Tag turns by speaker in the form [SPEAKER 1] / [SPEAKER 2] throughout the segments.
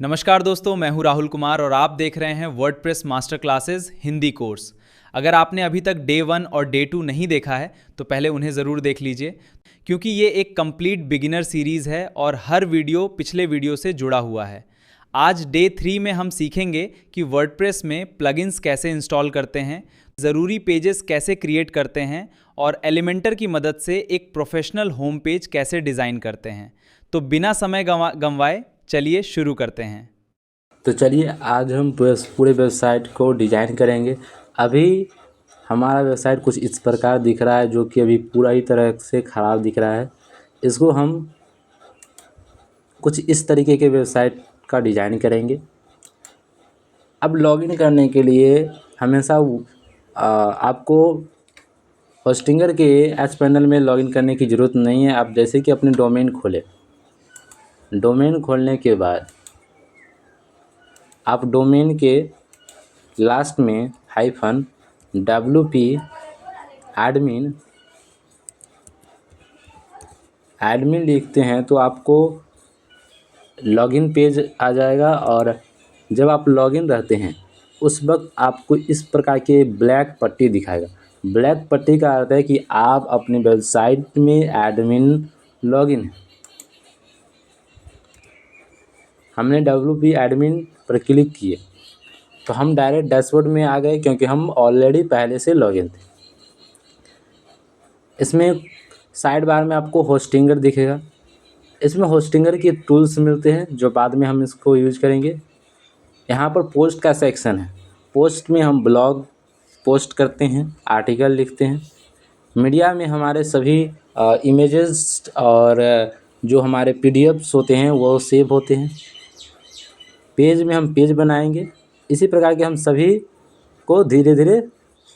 [SPEAKER 1] नमस्कार दोस्तों, मैं हूं राहुल कुमार और आप देख रहे हैं WordPress master classes Hindi course. अगर आपने अभी तक डे 1 और डे 2 नहीं देखा है तो पहले उन्हें ज़रूर देख लीजिए, क्योंकि ये एक कंप्लीट बिगिनर सीरीज़ है और हर वीडियो पिछले वीडियो से जुड़ा हुआ है। आज डे 3 में हम सीखेंगे कि वर्डप्रेस में प्लगइन्स कैसे इंस्टॉल करते हैं, ज़रूरी पेजेस कैसे क्रिएट करते हैं और एलिमेंटर की मदद से एक प्रोफेशनल होम पेज कैसे डिज़ाइन करते हैं। तो बिना समय गंवाए चलिए शुरू करते हैं।
[SPEAKER 2] तो चलिए आज हम पूरे वेबसाइट को डिजाइन करेंगे। अभी हमारा वेबसाइट कुछ इस प्रकार दिख रहा है, जो कि अभी पूरा ही तरह से ख़राब दिख रहा है। इसको हम कुछ इस तरीके के वेबसाइट का डिजाइन करेंगे। अब लॉगिन करने के लिए हमेशा आपको होस्टिंगर के एच पैनल में लॉगिन करने की ज़रूरत नहीं है। आप जैसे कि अपने डोमेन खोलें, डोमेन खोलने के बाद आप डोमेन के लास्ट में -wp एडमिन लिखते हैं तो आपको लॉगिन पेज आ जाएगा। और जब आप लॉगिन रहते हैं उस वक्त आपको इस प्रकार के ब्लैक पट्टी दिखाएगा। ब्लैक पट्टी का अर्थ है कि आप अपने वेबसाइट में एडमिन लॉगिन है। हमने wp एडमिन पर क्लिक किए तो हम डायरेक्ट डैशबोर्ड में आ गए, क्योंकि हम ऑलरेडी पहले से लॉगिन थे। इसमें साइड बार में आपको होस्टिंगर दिखेगा। इसमें होस्टिंगर के टूल्स मिलते हैं जो बाद में हम इसको यूज करेंगे। यहाँ पर पोस्ट का सेक्शन है। पोस्ट में हम ब्लॉग पोस्ट करते हैं, आर्टिकल लिखते हैं। मीडिया में हमारे सभी इमेजेस और जो हमारे पीडीएफ्स होते हैं वो सेव होते हैं। पेज में हम पेज बनाएंगे। इसी प्रकार के हम सभी को धीरे धीरे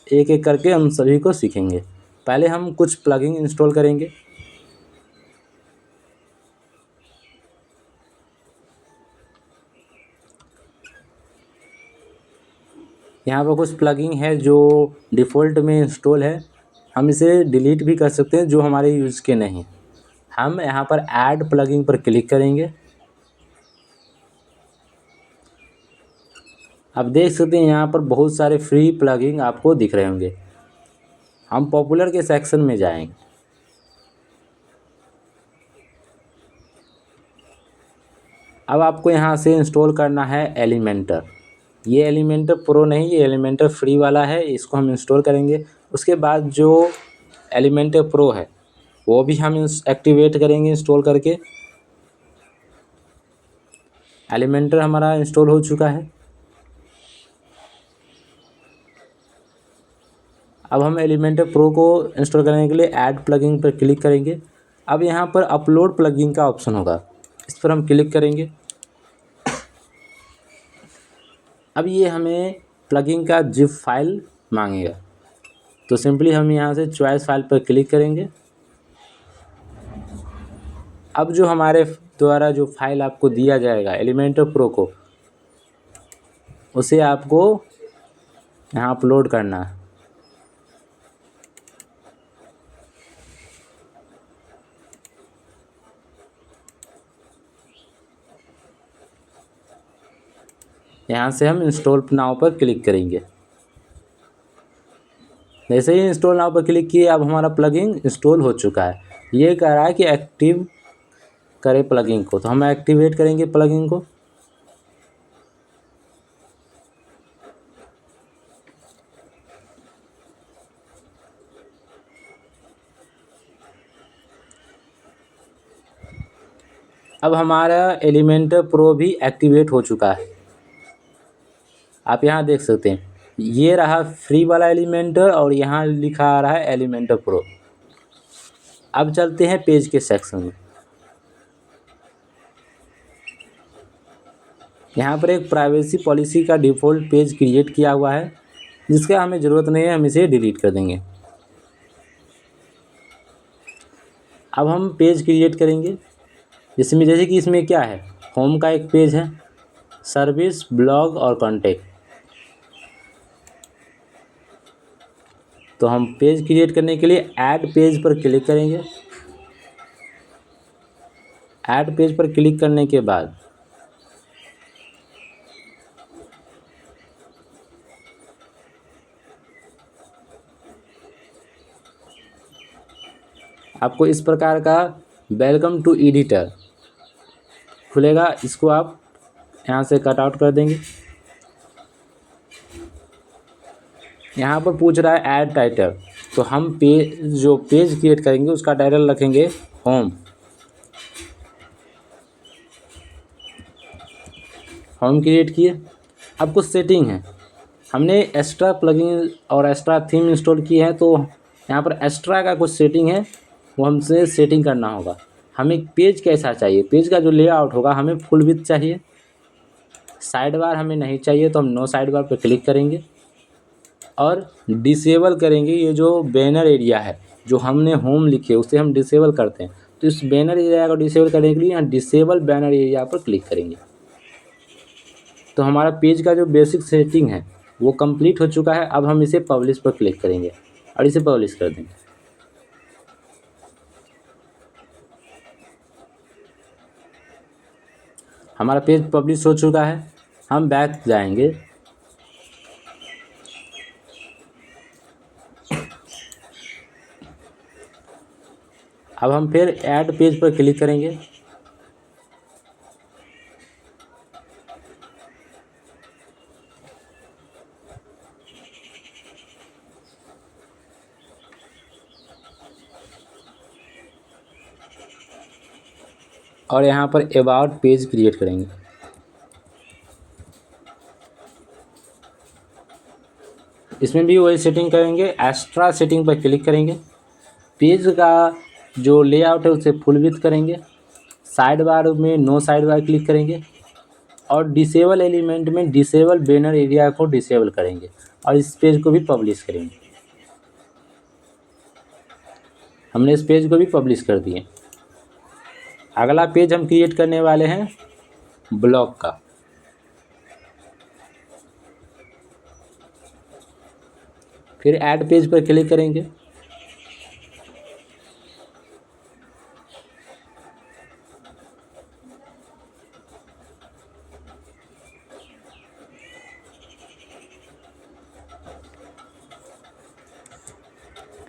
[SPEAKER 2] एक एक करके हम सभी को सीखेंगे। पहले हम कुछ प्लगइन इंस्टॉल करेंगे। यहाँ पर कुछ प्लगइन है जो डिफ़ॉल्ट में इंस्टॉल है। हम इसे डिलीट भी कर सकते हैं जो हमारे यूज़ के नहीं। हम यहाँ पर ऐड प्लगइन पर क्लिक करेंगे। आप देख सकते हैं यहाँ पर बहुत सारे फ्री प्लगइन आपको दिख रहे होंगे। हम पॉपुलर के सेक्शन में जाएंगे। अब आपको यहाँ से इंस्टॉल करना है एलिमेंटर। ये एलिमेंटर प्रो नहीं, ये एलिमेंटर फ्री वाला है, इसको हम इंस्टॉल करेंगे। उसके बाद जो एलिमेंटर प्रो है वो भी हम एक्टिवेट करेंगे इंस्टॉल करके। एलिमेंटर हमारा इंस्टॉल हो चुका है। अब हम एलिमेंटर प्रो को इंस्टॉल करने के लिए ऐड प्लगइन पर क्लिक करेंगे। अब यहाँ पर अपलोड प्लगइन का ऑप्शन होगा, इस पर हम क्लिक करेंगे। अब ये हमें प्लगइन का जिप फाइल मांगेगा, तो सिंपली हम यहाँ से चॉइस फाइल पर क्लिक करेंगे। अब जो हमारे द्वारा जो फाइल आपको दिया जाएगा एलिमेंटर प्रो को, उसे आपको यहाँ अपलोड करना है। यहाँ से हम इंस्टॉल नाउ पर क्लिक करेंगे। जैसे ही इंस्टॉल नाउ पर क्लिक किए, अब हमारा प्लगइन इंस्टॉल हो चुका है। ये कह रहा है कि एक्टिव करें प्लगइन को, तो हम एक्टिवेट करेंगे प्लगइन को। अब हमारा एलिमेंटर प्रो भी एक्टिवेट हो चुका है। आप यहाँ देख सकते हैं, ये रहा फ्री वाला एलिमेंटर और यहाँ लिखा आ रहा है एलिमेंटर प्रो। अब चलते हैं पेज के सेक्शन में। यहाँ पर एक प्राइवेसी पॉलिसी का डिफ़ॉल्ट पेज क्रिएट किया हुआ है, जिसका हमें ज़रूरत नहीं है, हम इसे डिलीट कर देंगे। अब हम पेज क्रिएट करेंगे, जैसे कि इसमें क्या है, होम का एक पेज है, सर्विस, ब्लॉग और कॉन्टैक्ट। तो हम पेज क्रिएट करने के लिए ऐड पेज पर क्लिक करेंगे। ऐड पेज पर क्लिक करने के बाद आपको इस प्रकार का वेलकम टू एडिटर खुलेगा। इसको आप यहाँ से कट आउट कर देंगे। यहाँ पर पूछ रहा है ऐड टाइटल, तो हम पेज क्रिएट करेंगे उसका टाइटल रखेंगे होम। होम क्रिएट किए। अब कुछ सेटिंग है, हमने एक्स्ट्रा प्लगइन और एक्स्ट्रा थीम इंस्टॉल की है, तो यहाँ पर एक्स्ट्रा का कुछ सेटिंग है, वो हमसे सेटिंग करना होगा। हमें पेज कैसा चाहिए, पेज का जो लेआउट होगा हमें फुल विड्थ चाहिए, साइड बार हमें नहीं चाहिए, तो हम नो साइड बार पर क्लिक करेंगे और डिसेबल करेंगे। ये जो बैनर एरिया है जो हमने होम लिखे उसे हम डिसेबल करते हैं, तो इस बैनर एरिया को डिसेबल करने के लिए यहाँ डिसेबल बैनर एरिया पर क्लिक करेंगे। तो हमारा पेज का जो बेसिक सेटिंग है वो कंप्लीट हो चुका है। अब हम इसे पब्लिश पर क्लिक करेंगे और इसे पब्लिश कर देंगे। हमारा पेज पब्लिश हो चुका है। हम बैक जाएंगे, अब हम फिर ऐड पेज पर क्लिक करेंगे। और यहाँ पर अबाउट पेज क्रिएट करेंगे। इसमें भी वही सेटिंग करेंगे, एक्स्ट्रा सेटिंग पर क्लिक करेंगे। पेज का जो लेआउट है उसे फुल विड्थ करेंगे, साइड बार में नो साइड बार क्लिक करेंगे और डिसेबल एलिमेंट में डिसेबल बैनर एरिया को डिसेबल करेंगे और इस पेज को भी पब्लिश करेंगे। हमने इस पेज को भी पब्लिश कर दिए। अगला पेज हम क्रिएट करने वाले हैं ब्लॉग का। फिर ऐड पेज पर क्लिक करेंगे।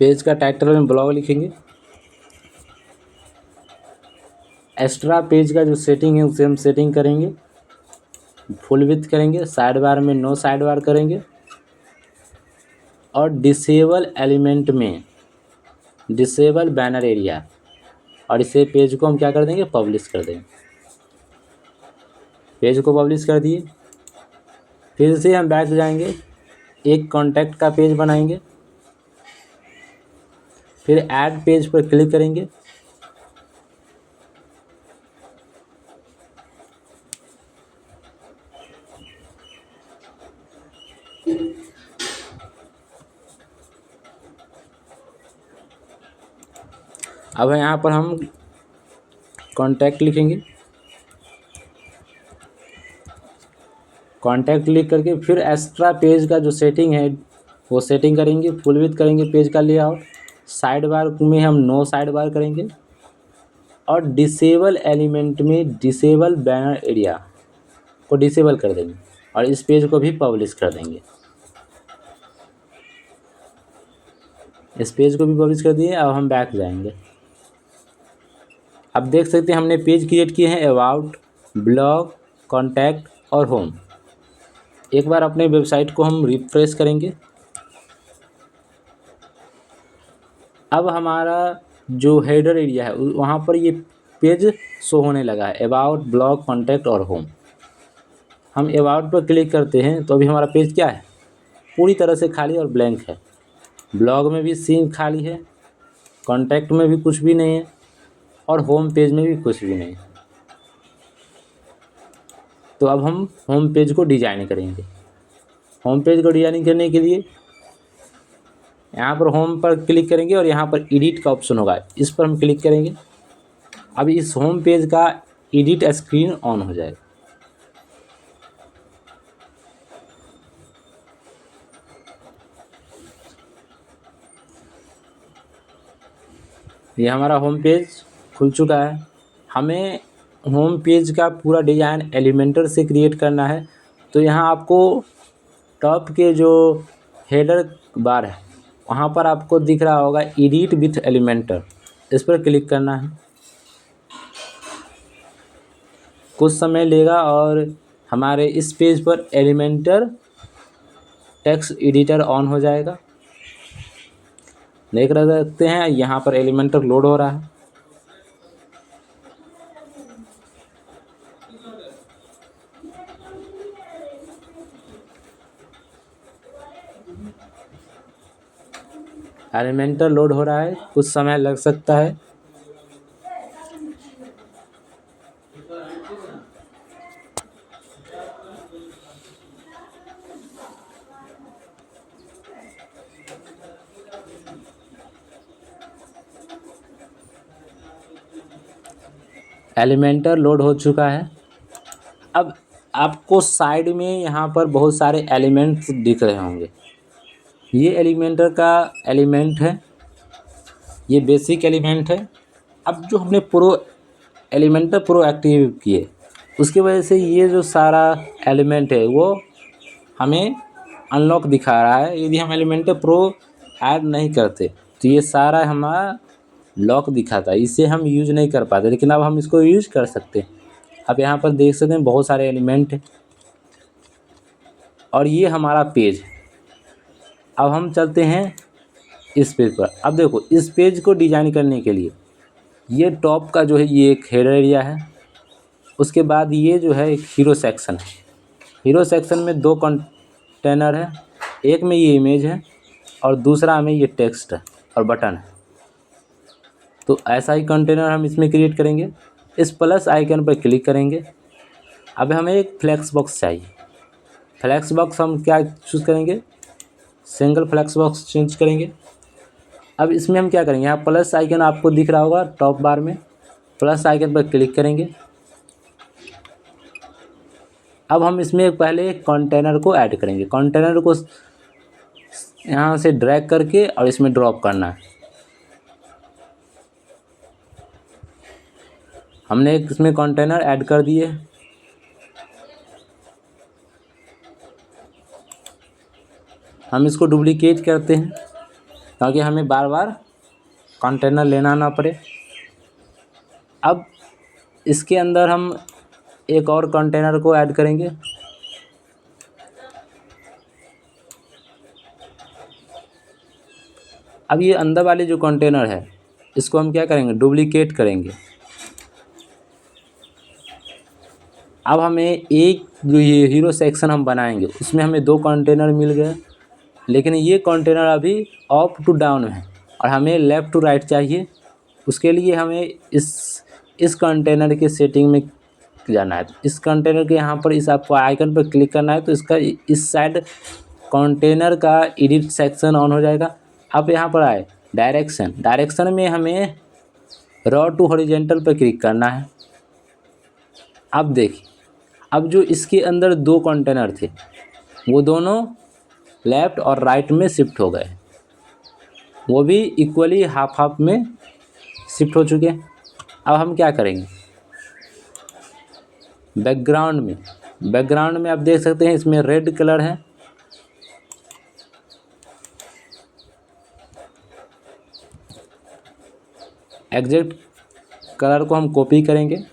[SPEAKER 2] पेज का टाइटल में ब्लॉग लिखेंगे। एक्स्ट्रा पेज का जो सेटिंग है उसे हम सेटिंग करेंगे, फुल विड्थ करेंगे, साइड बार में नो साइड बार करेंगे और डिसेबल एलिमेंट में डिसेबल बैनर एरिया, और इसे पेज को हम क्या कर देंगे, पब्लिश कर देंगे। पेज को पब्लिश कर दिए। फिर से हम बैक जाएंगे, एक कॉन्टैक्ट का पेज बनाएंगे, फिर ऐड पेज पर क्लिक करेंगे। अब यहाँ पर हम कॉन्टैक्ट लिखेंगे। कॉन्टैक्ट लिख करके फिर एक्स्ट्रा पेज का जो सेटिंग है वो सेटिंग करेंगे, फुल विड्थ करेंगे पेज का लेआउट, साइड बार में हम नो साइड बार करेंगे और डिसेबल एलिमेंट में डिसेबल बैनर एरिया को डिसेबल कर देंगे और इस पेज को भी पब्लिश कर देंगे। इस पेज को भी पब्लिश कर दिए। अब हम बैक जाएंगे। अब देख सकते हैं हमने पेज क्रिएट किए हैं अबाउट, ब्लॉग, कॉन्टैक्ट और होम। एक बार अपने वेबसाइट को हम रिफ्रेश करेंगे। अब हमारा जो हेडर एरिया है वहाँ पर ये पेज शो होने लगा है, अबाउट, ब्लॉग, कॉन्टैक्ट और होम। हम अबाउट पर क्लिक करते हैं तो अभी हमारा पेज क्या है, पूरी तरह से खाली और ब्लैंक है। ब्लॉग में भी सीन खाली है, कॉन्टैक्ट में भी कुछ भी नहीं है और होम पेज में भी कुछ भी नहीं है। तो अब हम होम पेज को डिजाइन करेंगे। होम पेज को डिजाइन करने के लिए यहाँ पर होम पर क्लिक करेंगे और यहाँ पर एडिट का ऑप्शन होगा, इस पर हम क्लिक करेंगे। अब इस होम पेज का एडिट स्क्रीन ऑन हो जाएगा। ये हमारा होम पेज खुल चुका है। हमें होम पेज का पूरा डिज़ाइन एलिमेंटर से क्रिएट करना है, तो यहाँ आपको टॉप के जो हेडर बार है वहाँ पर आपको दिख रहा होगा एडिट विथ एलिमेंटर, इस पर क्लिक करना है। कुछ समय लेगा और हमारे इस पेज पर एलिमेंटर टेक्स्ट एडिटर ऑन हो जाएगा। देख रहे सकते हैं यहाँ पर एलिमेंटर लोड हो रहा है। एलिमेंटर लोड हो रहा है, कुछ समय लग सकता है। एलिमेंटर लोड हो चुका है। अब आपको साइड में यहाँ पर बहुत सारे एलिमेंट्स दिख रहे होंगे। ये एलिमेंटर का एलिमेंट है, ये बेसिक एलिमेंट है। अब जो हमने एलिमेंटर प्रो एक्टिव किए, उसकी वजह से ये जो सारा एलिमेंट है वो हमें अनलॉक दिखा रहा है। यदि हम एलिमेंटर प्रो ऐड नहीं करते तो ये सारा हमारा लॉक दिखाता है, इसे हम यूज नहीं कर पाते। लेकिन अब हम इसको यूज कर सकते हैं। अब यहाँ पर देख सकते हैं बहुत सारे एलिमेंट है और ये हमारा पेज है। अब हम चलते हैं इस पेज पर। अब देखो, इस पेज को डिजाइन करने के लिए ये टॉप का जो है ये एक हेडर एरिया है। उसके बाद ये जो है एक हीरो सेक्शन है। हीरो सेक्शन में 2 कंटेनर है, एक में ये इमेज है और दूसरा में ये टेक्स्ट है और बटन है। तो ऐसा ही कंटेनर हम इसमें क्रिएट करेंगे। इस प्लस आइकन पर क्लिक करेंगे। अब हमें एक फ्लेक्स बॉक्स चाहिए। फ्लेक्स बॉक्स हम क्या चूज़ करेंगे? सिंगल फ्लेक्स बॉक्स चेंज करेंगे। अब इसमें हम क्या करेंगे, यहाँ प्लस आइकन आपको दिख रहा होगा टॉप बार में, प्लस आइकन पर क्लिक करेंगे। अब हम इसमें पहले कंटेनर को ऐड करेंगे। कंटेनर को यहाँ से ड्रैग करके और इसमें ड्रॉप करना है। हमने एक इसमें कंटेनर ऐड कर दिए। हम इसको डुप्लीकेट करते हैं ताकि हमें बार बार कंटेनर लेना ना पड़े। अब इसके अंदर हम एक और कंटेनर को ऐड करेंगे। अब ये अंदर वाले जो कंटेनर है इसको हम क्या करेंगे, डुप्लीकेट करेंगे। अब हमें एक जो ये हीरो सेक्शन हम बनाएंगे उसमें हमें 2 कंटेनर मिल गए, लेकिन ये कंटेनर अभी अप टू डाउन है और हमें लेफ़्ट टू राइट चाहिए। उसके लिए हमें इस कंटेनर के सेटिंग में जाना है। तो इस कंटेनर के यहाँ पर इस आपको आइकन पर क्लिक करना है तो इसका इस साइड कंटेनर का एडिट सेक्शन ऑन हो जाएगा। अब यहाँ पर आए डायरेक्शन में हमें रॉ टू हॉरिजेंटल पर क्लिक करना है। अब देखिए, अब जो इसके अंदर 2 कंटेनर थे वो दोनों लेफ़्ट और राइट में शिफ्ट हो गए, वो भी इक्वली हाफ हाफ में शिफ्ट हो चुके हैं। अब हम क्या करेंगे, बैकग्राउंड में आप देख सकते हैं इसमें रेड कलर है। एग्जैक्ट कलर को हम कॉपी करेंगे।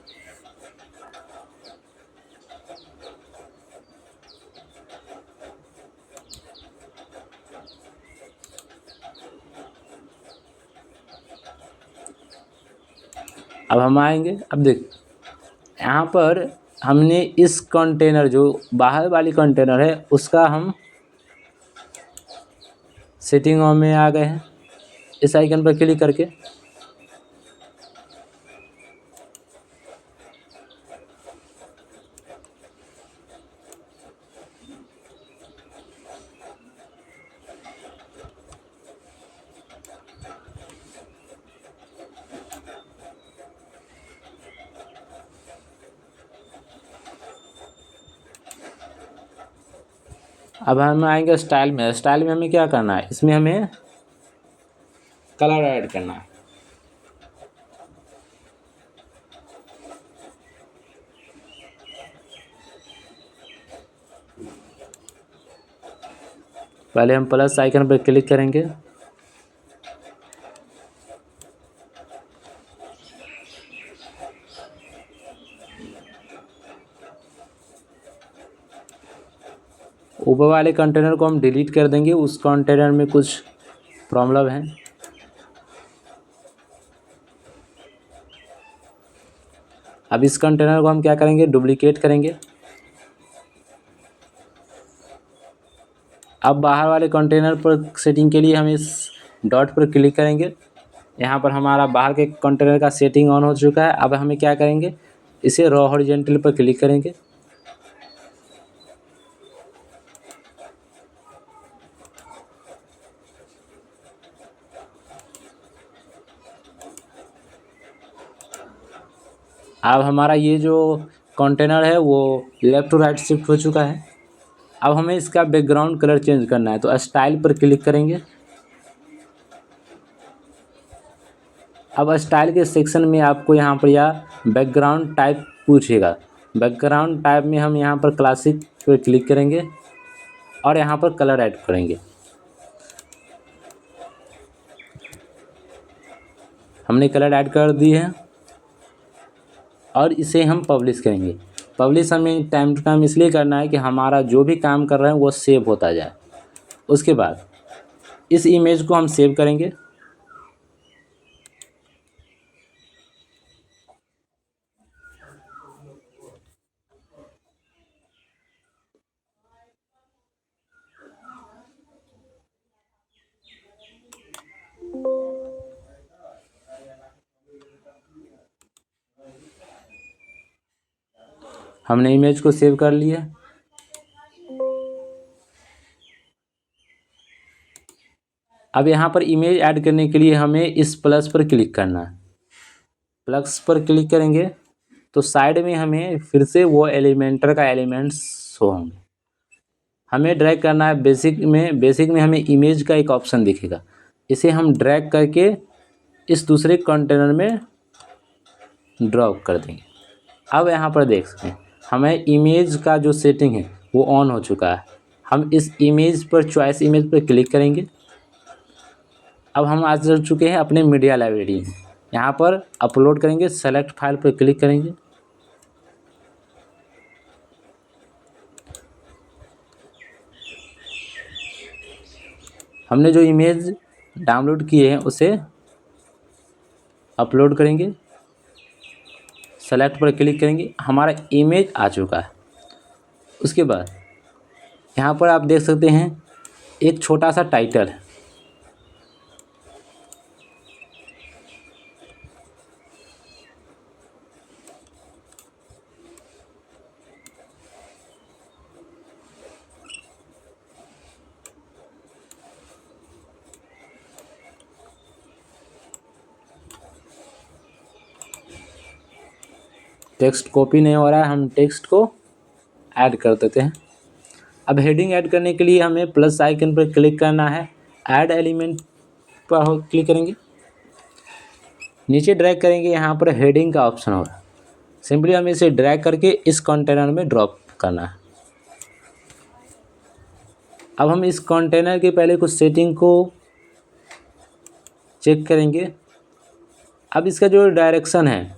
[SPEAKER 2] अब हम आएंगे, अब देख यहाँ पर हमने इस कंटेनर जो बाहर वाली कंटेनर है उसका हम सेटिंग में आ गए हैं इस आइकन पर क्लिक करके। अब हम आएंगे स्टाइल में हमें क्या करना है, इसमें हमें कलर ऐड करना है। पहले हम प्लस आइकन पर क्लिक करेंगे। ऊपर वाले कंटेनर को हम डिलीट कर देंगे, उस कंटेनर में कुछ प्रॉब्लम है। अब इस कंटेनर को हम क्या करेंगे, डुप्लीकेट करेंगे। अब बाहर वाले कंटेनर पर सेटिंग के लिए हम इस डॉट पर क्लिक करेंगे। यहाँ पर हमारा बाहर के कंटेनर का सेटिंग ऑन हो चुका है। अब हमें क्या करेंगे, इसे रॉ हॉरिजॉन्टल पर क्लिक करेंगे। अब हमारा ये जो कंटेनर है वो लेफ़्ट टू राइट शिफ्ट हो चुका है। अब हमें इसका बैकग्राउंड कलर चेंज करना है, तो स्टाइल पर क्लिक करेंगे। अब स्टाइल के सेक्शन में आपको यहाँ पर या बैकग्राउंड टाइप पूछेगा। बैकग्राउंड टाइप में हम यहाँ पर क्लासिक पर क्लिक करेंगे और यहाँ पर कलर ऐड करेंगे। हमने कलर ऐड कर दी है और इसे हम पब्लिश करेंगे। पब्लिश हमें टाइम टू टाइम इसलिए करना है कि हमारा जो भी काम कर रहे हैं वो सेव होता जाए। उसके बाद इस इमेज को हम सेव करेंगे। हमने इमेज को सेव कर लिया। अब यहाँ पर इमेज ऐड करने के लिए हमें इस प्लस पर क्लिक करना है। प्लस पर क्लिक करेंगे तो साइड में हमें फिर से वो एलिमेंटर का एलिमेंट्स शो होंगे। हमें ड्रैग करना है बेसिक में हमें इमेज का एक ऑप्शन दिखेगा। इसे हम ड्रैग करके इस दूसरे कंटेनर में ड्रॉप कर देंगे। अब यहाँ पर देख सकते हैं हमें इमेज का जो सेटिंग है वो ऑन हो चुका है। हम इस इमेज पर चॉइस इमेज पर क्लिक करेंगे। अब हम आ चुके हैं अपने मीडिया लाइब्रेरी में। यहाँ पर अपलोड करेंगे, सेलेक्ट फाइल पर क्लिक करेंगे। हमने जो इमेज डाउनलोड किए हैं उसे अपलोड करेंगे, सेलेक्ट पर क्लिक करेंगे। हमारा इमेज आ चुका है। उसके बाद यहाँ पर आप देख सकते हैं एक छोटा सा टाइटल है। टेक्स्ट कॉपी नहीं हो रहा है, हम टेक्स्ट को ऐड कर देते हैं। अब हेडिंग ऐड करने के लिए हमें प्लस आइकन पर क्लिक करना है। ऐड एलिमेंट पर क्लिक करेंगे, नीचे ड्रैग करेंगे, यहाँ पर हेडिंग का ऑप्शन होगा। सिंपली हमें इसे ड्रैग करके इस कंटेनर में ड्रॉप करना है। अब हम इस कंटेनर के पहले कुछ सेटिंग को चेक करेंगे। अब इसका जो डायरेक्शन है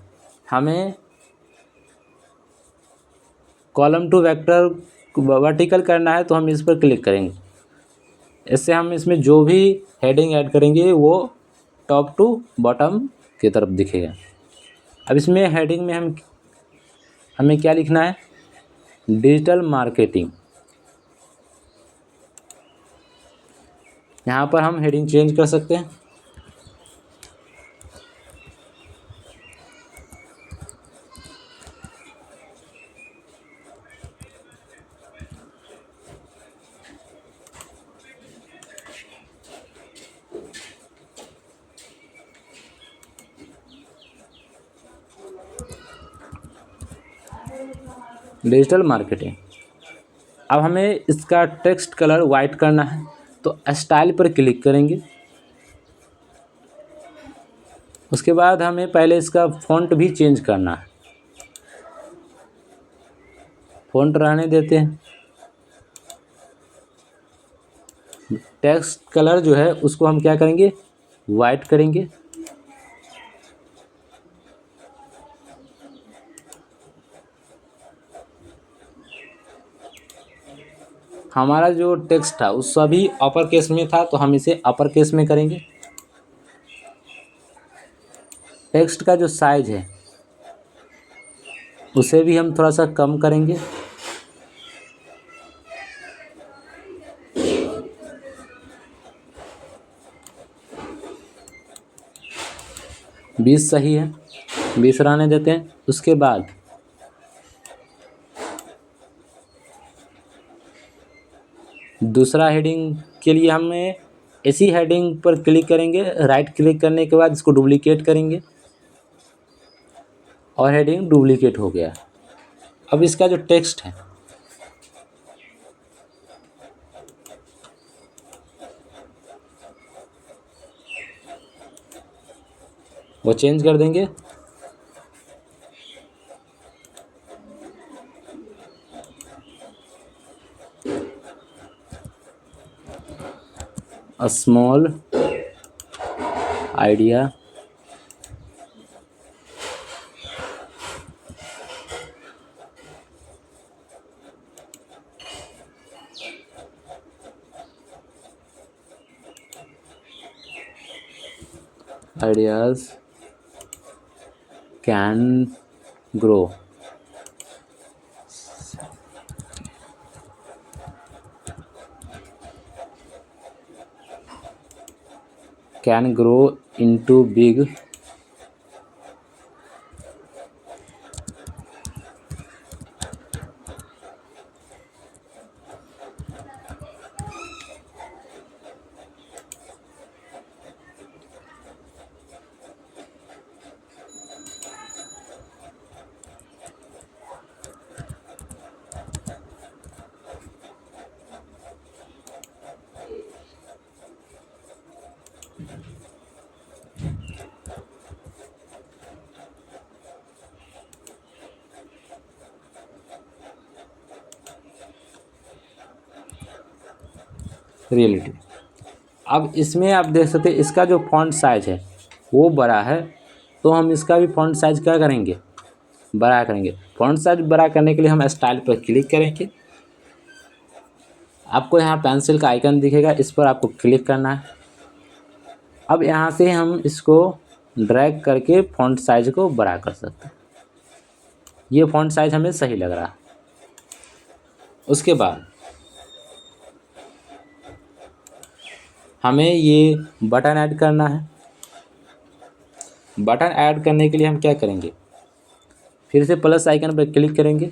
[SPEAKER 2] हमें कॉलम टू वेक्टर वर्टिकल करना है, तो हम इस पर क्लिक करेंगे। इससे हम इसमें जो भी हेडिंग ऐड करेंगे वो टॉप टू बॉटम की तरफ दिखेगा। अब इसमें हेडिंग में हमें क्या लिखना है, डिजिटल मार्केटिंग। यहाँ पर हम हेडिंग चेंज कर सकते हैं। Digital marketing. अब हमें इसका टेक्स्ट कलर वाइट करना है, तो स्टाइल पर क्लिक करेंगे। उसके बाद हमें पहले इसका फ़ॉन्ट भी चेंज करना है। फ़ॉन्ट रहने देते हैं। टेक्स्ट कलर जो है उसको हम क्या करेंगे, वाइट करेंगे। हमारा जो टेक्स्ट था उस सभी अपर केस में था, तो हम इसे अपर केस में करेंगे। टेक्स्ट का जो साइज है उसे भी हम थोड़ा सा कम करेंगे। बीस सही है, 20 रहने देते हैं। उसके बाद दूसरा हेडिंग के लिए हमें इसी हेडिंग पर क्लिक करेंगे। राइट क्लिक करने के बाद इसको डुप्लीकेट करेंगे और हेडिंग डुप्लीकेट हो गया। अब इसका जो टेक्स्ट है वो चेंज कर देंगे। A small idea ideas can grow into big reality. अब इसमें आप देख सकते हैं इसका जो फॉन्ट साइज है वो बड़ा है, तो हम इसका भी फॉन्ट साइज क्या करेंगे, बड़ा करेंगे। फॉन्ट साइज बड़ा करने के लिए हम स्टाइल पर क्लिक करेंगे। आपको यहाँ पेंसिल का आइकन दिखेगा, इस पर आपको क्लिक करना है। अब यहाँ से हम इसको ड्रैग करके फॉन्ट साइज को बड़ा कर सकते हैं। ये फॉन्ट साइज हमें सही लग रहा है। उसके बाद हमें ये बटन ऐड करना है। बटन ऐड करने के लिए हम क्या करेंगे, फिर से प्लस आइकन पर क्लिक करेंगे,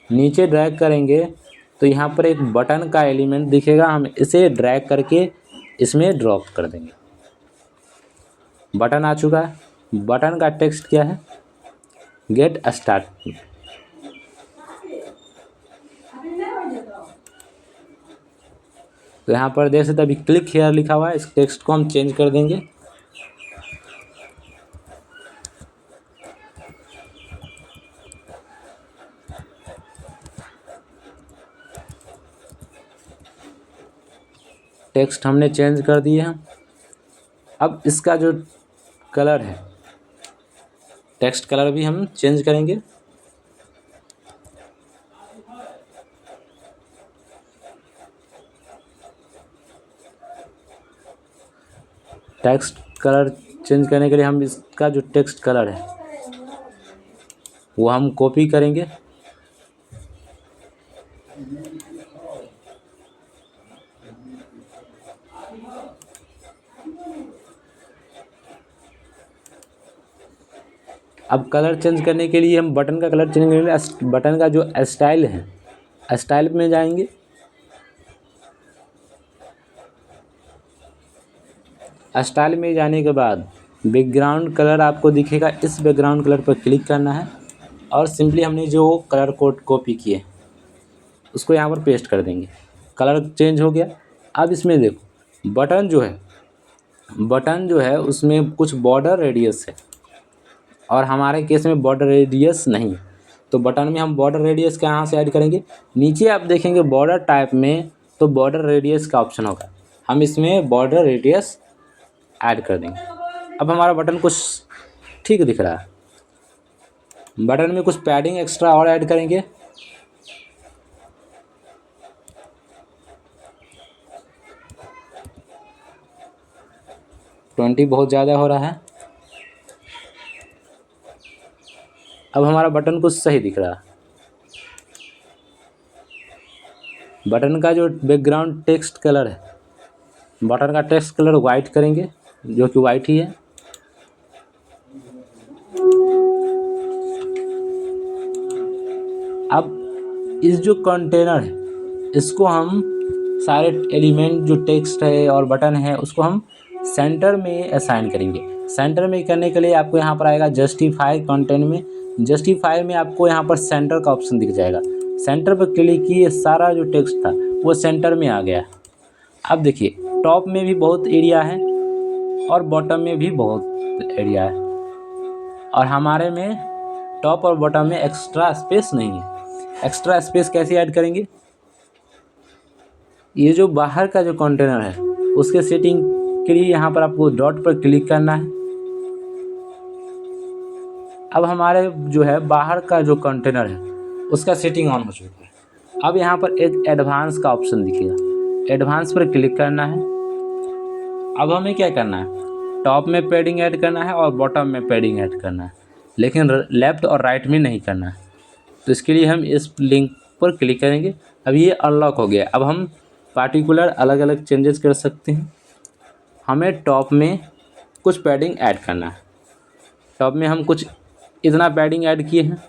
[SPEAKER 2] नीचे ड्रैग करेंगे तो यहाँ पर एक बटन का एलिमेंट दिखेगा, हम इसे ड्रैग करके इसमें ड्रॉप कर देंगे। बटन आ चुका है। बटन का टेक्स्ट क्या है, गेट स्टार्ट। तो यहाँ पर देख सकते अभी क्लिक हेयर लिखा हुआ है, इस टेक्स्ट को हम चेंज कर देंगे। टेक्स्ट हमने चेंज कर दिए हैं। अब इसका जो कलर है, टेक्स्ट कलर भी हम चेंज करेंगे। टेक्स्ट कलर चेंज करने के लिए हम इसका जो टेक्स्ट कलर है वो हम कॉपी करेंगे। अब कलर चेंज करने के लिए हम बटन का कलर चेंज करेंगे। बटन का जो स्टाइल है, स्टाइल में जाएंगे, स्टाइल में जाने के बाद बैकग्राउंड कलर आपको दिखेगा, इस बैकग्राउंड कलर पर क्लिक करना है और सिंपली हमने जो कलर कोड कॉपी किए उसको यहाँ पर पेस्ट कर देंगे। कलर चेंज हो गया। अब इसमें देखो बटन जो है उसमें कुछ बॉर्डर रेडियस है और हमारे केस में बॉर्डर रेडियस नहीं है, तो बटन में हम बॉर्डर रेडियस का यहाँ से ऐड करेंगे। नीचे आप देखेंगे बॉर्डर टाइप में तो बॉर्डर रेडियस का ऑप्शन होगा, हम इसमें बॉर्डर रेडियस ऐड कर देंगे। अब हमारा बटन कुछ ठीक दिख रहा है। बटन में कुछ पैडिंग एक्स्ट्रा और ऐड करेंगे। 20 बहुत ज़्यादा हो रहा है। अब हमारा बटन कुछ सही दिख रहा है। बटन का जो बैकग्राउंड टेक्स्ट कलर है, बटन का टेक्स्ट कलर वाइट करेंगे, जो कि वाइट ही है। अब इस जो कंटेनर है, इसको हम सारे एलिमेंट जो टेक्स्ट है और बटन है उसको हम सेंटर में असाइन करेंगे। सेंटर में करने के लिए आपको यहाँ पर आएगा जस्टिफाई कंटेंट में। जस्टिफाई में आपको यहाँ पर सेंटर का ऑप्शन दिख जाएगा। सेंटर पर क्लिक किए, सारा जो टेक्स्ट था वो सेंटर में आ गया। अब देखिए टॉप में भी बहुत एरिया है और बॉटम में भी बहुत एरिया है, और हमारे में टॉप और बॉटम में एक्स्ट्रा स्पेस नहीं है। एक्स्ट्रा स्पेस कैसे ऐड करेंगे? ये जो बाहर का जो कंटेनर है उसके सेटिंग के लिए यहाँ पर आपको डॉट पर क्लिक करना है। अब हमारे जो है बाहर का जो कंटेनर है उसका सेटिंग ऑन हो चुका है। अब यहाँ पर एक एडवांस का ऑप्शन दिखेगा, एडवांस पर क्लिक करना है। अब हमें क्या करना है? टॉप में पैडिंग ऐड करना है और बॉटम में पैडिंग ऐड करना है, लेकिन लेफ़्ट और राइट में नहीं करना है। तो इसके लिए हम इस लिंक पर क्लिक करेंगे। अब ये अनलॉक हो गया। अब हम पार्टिकुलर अलग अलग चेंजेस कर सकते हैं। हमें टॉप में कुछ पैडिंग ऐड करना है। टॉप में हम कुछ इतना पैडिंग ऐड किए हैं।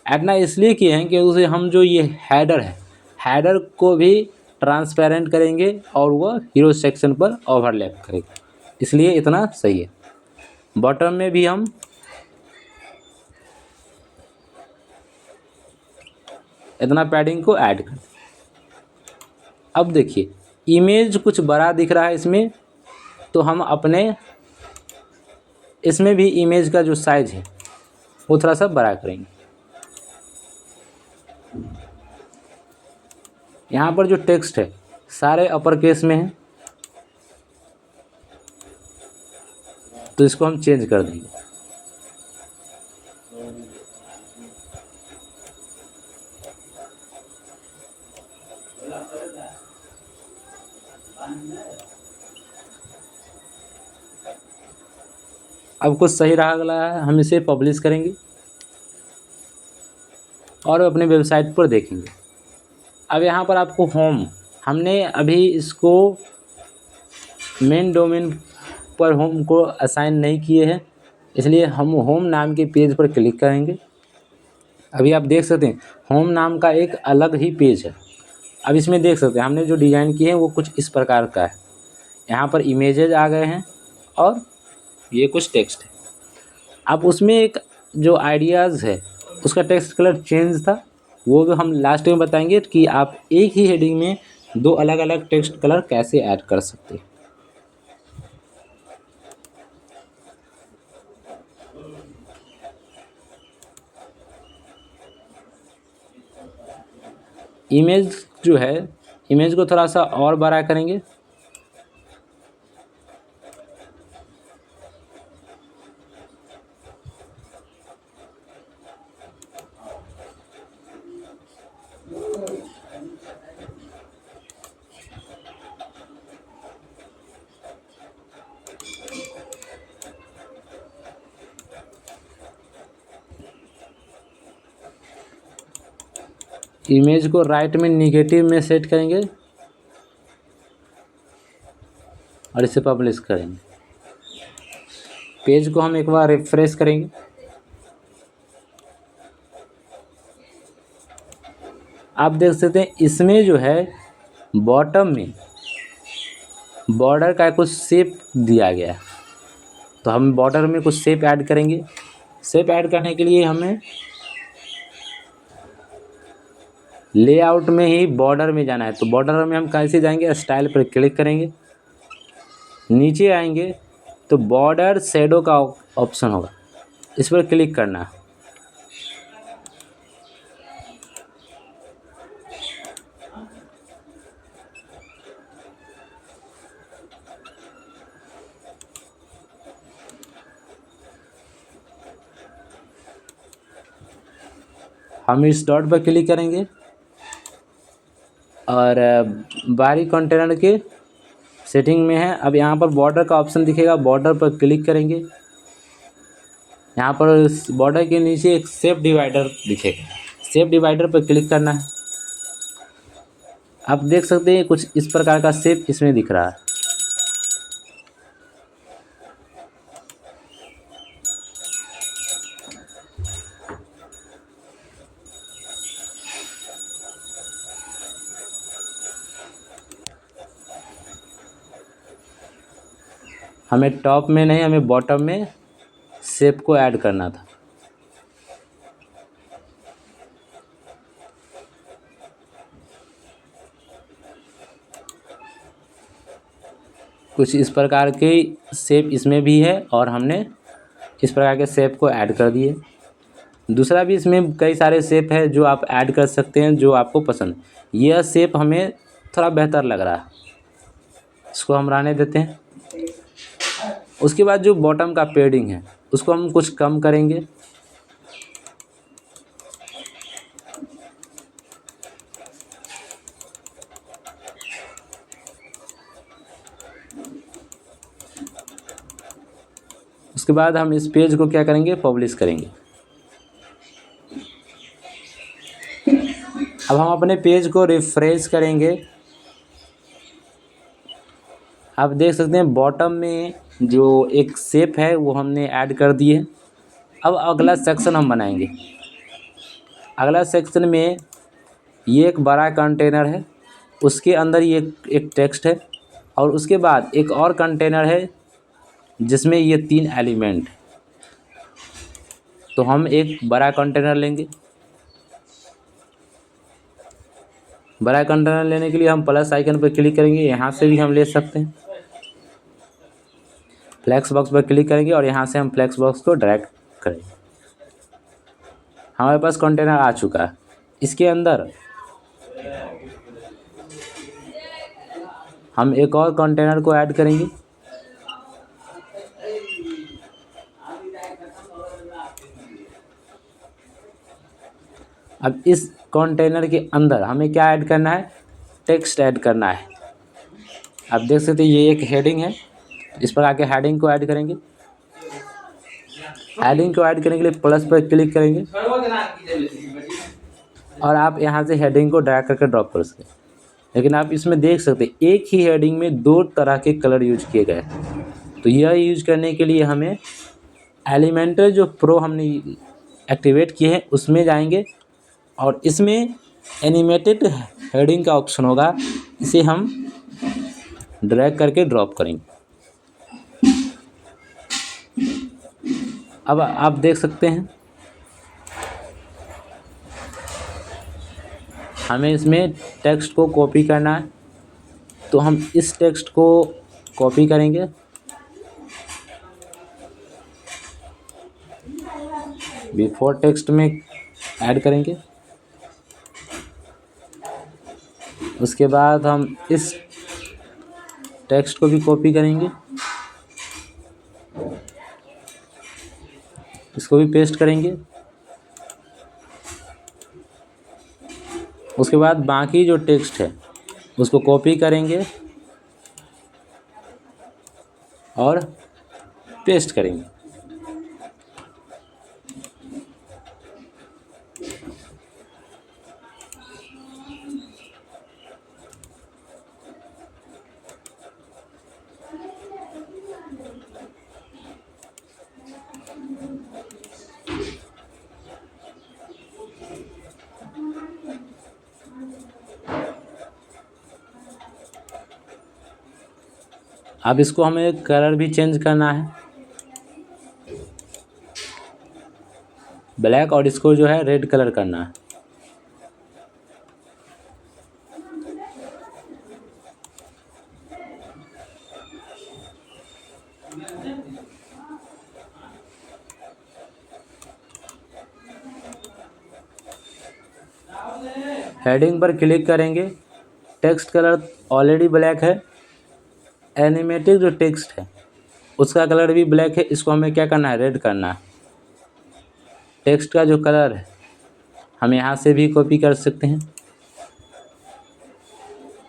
[SPEAKER 2] ऐड ना इसलिए किए हैं कि उसे हम जो ये हेडर है, हेडर को भी ट्रांसपेरेंट करेंगे और वह हीरो सेक्शन पर ओवरलैप करेगा, इसलिए इतना सही है। बॉटम में भी हम इतना पैडिंग को ऐड कर। अब देखिए इमेज कुछ बड़ा दिख रहा है इसमें, तो हम अपने इसमें भी इमेज का जो साइज है वो थोड़ा सा बड़ा करेंगे। यहाँ पर जो टेक्स्ट है सारे अपर केस में है, तो इसको हम चेंज कर देंगे। अब कुछ सही रहा है, हम इसे पब्लिश करेंगे और अपने वेबसाइट पर देखेंगे। अब यहाँ पर आपको होम, हमने अभी इसको मेन डोमेन पर होम को असाइन नहीं किए हैं, इसलिए हम होम नाम के पेज पर क्लिक करेंगे। अभी आप देख सकते हैं होम नाम का एक अलग ही पेज है। अब इसमें देख सकते हैं हमने जो डिज़ाइन किए हैं वो कुछ इस प्रकार का है। यहाँ पर इमेजेज आ गए हैं और ये कुछ टेक्स्ट है। अब उसमें एक जो आइडियाज़ है उसका टेक्स्ट कलर चेंज था, वो भी हम लास्ट में बताएंगे कि आप एक ही हेडिंग में दो अलग अलग टेक्स्ट कलर कैसे ऐड कर सकते हैं। इमेज जो है, इमेज को थोड़ा सा और बड़ा करेंगे। इमेज को राइट में निगेटिव में सेट करेंगे और इसे पब्लिश करेंगे। पेज को हम एक बार रिफ्रेश करेंगे। आप देख सकते हैं इसमें जो है बॉटम में बॉर्डर का कुछ शेप दिया गया है, तो हम बॉर्डर में कुछ शेप ऐड करेंगे। शेप ऐड करने के लिए हमें लेआउट में ही बॉर्डर में जाना है। तो बॉर्डर में हम कैसे जाएंगे? स्टाइल पर क्लिक करेंगे, नीचे आएंगे तो बॉर्डर शैडो का ऑप्शन होगा, इस पर क्लिक करना। हम इस डॉट पर क्लिक करेंगे और बाहरी कंटेनर के सेटिंग में है। अब यहाँ पर बॉर्डर का ऑप्शन दिखेगा, बॉर्डर पर क्लिक करेंगे। यहाँ पर बॉर्डर के नीचे एक शेप डिवाइडर दिखेगा, शेप डिवाइडर पर क्लिक करना है। आप देख सकते हैं कुछ इस प्रकार का शेप इसमें दिख रहा है। हमें टॉप में नहीं, हमें बॉटम में शेप को ऐड करना था। कुछ इस प्रकार के शेप इसमें भी है और हमने इस प्रकार के शेप को ऐड कर दिए। दूसरा भी इसमें कई सारे शेप है जो आप ऐड कर सकते हैं, जो आपको पसंद। यह शेप हमें थोड़ा बेहतर लग रहा है, इसको हम रहने देते हैं। उसके बाद जो बॉटम का पेडिंग है उसको हम कुछ कम करेंगे। उसके बाद हम इस पेज को क्या करेंगे, पब्लिश करेंगे। अब हम अपने पेज को रिफ्रेश करेंगे। आप देख सकते हैं बॉटम में जो एक शेप है वो हमने ऐड कर दी है। अब अगला सेक्शन हम बनाएंगे। अगला सेक्शन में ये एक बड़ा कंटेनर है, उसके अंदर ये एक टेक्स्ट है, और उसके बाद एक और कंटेनर है जिसमें ये 3 एलिमेंट। तो हम एक बड़ा कंटेनर लेंगे। बड़ा कंटेनर लेने के लिए हम प्लस आइकन पर क्लिक करेंगे, यहाँ से भी हम ले सकते हैं। फ्लेक्स बॉक्स पर क्लिक करेंगे और यहाँ से हम फ्लेक्स बॉक्स को ड्रैग करेंगे। हमारे पास कंटेनर आ चुका है। इसके अंदर हम एक और कंटेनर को ऐड करेंगे। अब इस कंटेनर के अंदर हमें क्या ऐड करना है, टेक्स्ट ऐड करना है। आप देख सकते हैं ये एक हेडिंग है, इस पर आके हेडिंग को ऐड करेंगे। हेडिंग को ऐड करने के लिए प्लस पर क्लिक करेंगे और आप यहाँ से हेडिंग को ड्रैग करके ड्रॉप कर सकते हैं। लेकिन आप इसमें देख सकते हैं एक ही हेडिंग में 2 तरह के कलर यूज किए गए। तो यह यूज करने के लिए हमें एलिमेंटर जो प्रो हमने एक्टिवेट किए हैं उसमें जाएंगे और इसमें एनिमेटेड हेडिंग का ऑप्शन होगा, इसे हम ड्रैग करके ड्रॉप करेंगे। अब आप देख सकते हैं हमें इसमें टेक्स्ट को कॉपी करना है, तो हम इस टेक्स्ट को कॉपी करेंगे। बिफोर टेक्स्ट में ऐड करेंगे। उसके बाद हम इस टेक्स्ट को भी कॉपी करेंगे, इसको भी पेस्ट करेंगे। उसके बाद बाकी जो टेक्स्ट है उसको कॉपी करेंगे और पेस्ट करेंगे। अब इसको हमें कलर भी चेंज करना है, ब्लैक, और इसको जो है रेड कलर करना है। हेडिंग पर क्लिक करेंगे, टेक्स्ट कलर ऑलरेडी ब्लैक है। एनिमेटेड जो टेक्स्ट है उसका कलर भी ब्लैक है, इसको हमें क्या करना है, रेड करना है। टेक्स्ट का जो कलर है हम यहाँ से भी कॉपी कर सकते हैं।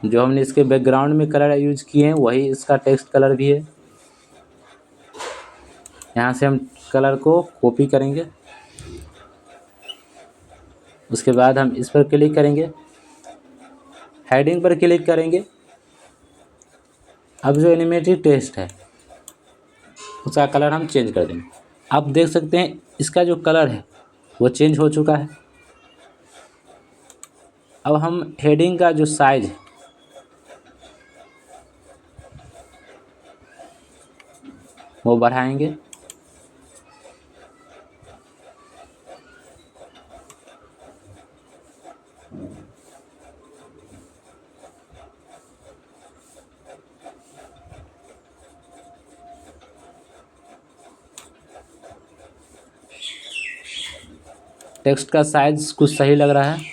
[SPEAKER 2] जो हमने इसके बैकग्राउंड में कलर यूज किए हैं वही इसका टेक्स्ट कलर भी है। यहाँ से हम कलर को कॉपी करेंगे। उसके बाद हम इस पर क्लिक करेंगे, हेडिंग पर क्लिक करेंगे। अब जो एनिमेटेड टेक्स्ट है उसका कलर हम चेंज कर देंगे। आप देख सकते हैं इसका जो कलर है वो चेंज हो चुका है। अब हम हेडिंग का जो साइज है वो बढ़ाएंगे। टेक्स्ट का साइज कुछ सही लग रहा है।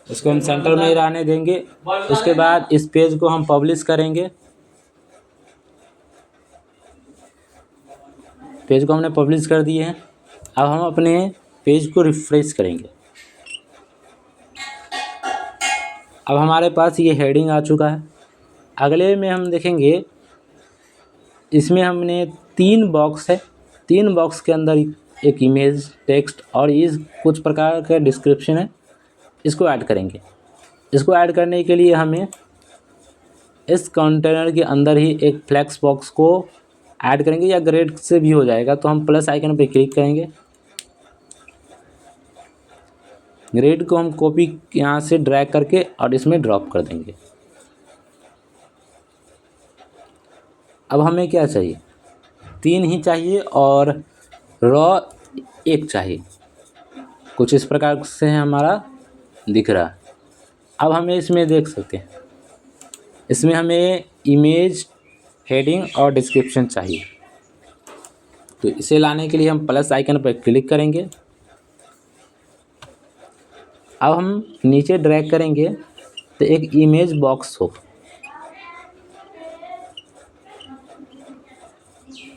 [SPEAKER 2] इसको हम सेंटर में ही रहने देंगे। उसके बाद इस पेज को हम पब्लिश करेंगे। पेज को हमने पब्लिश कर दिए हैं। अब हम अपने पेज को रिफ्रेश करेंगे। अब हमारे पास ये हेडिंग आ चुका है। अगले में हम देखेंगे इसमें हमने 3 बॉक्स है। 3 बॉक्स के अंदर एक इमेज, टेक्स्ट और इस कुछ प्रकार का डिस्क्रिप्शन है, इसको ऐड करेंगे। इसको ऐड करने के लिए हमें इस कंटेनर के अंदर ही एक फ्लेक्स बॉक्स को ऐड करेंगे, या ग्रेड से भी हो जाएगा। तो हम प्लस आइकन पे क्लिक करेंगे। ग्रेड को हम कॉपी यहाँ से ड्रैग करके और इसमें ड्रॉप कर देंगे। अब हमें क्या चाहिए, 3 ही चाहिए और रॉ 1 चाहिए। कुछ इस प्रकार से हमारा दिख रहा है। अब हमें इसमें देख सकते हैं, इसमें हमें इमेज, हेडिंग और डिस्क्रिप्शन चाहिए। तो इसे लाने के लिए हम प्लस आइकन पर क्लिक करेंगे। अब हम नीचे ड्रैग करेंगे तो एक इमेज बॉक्स हो,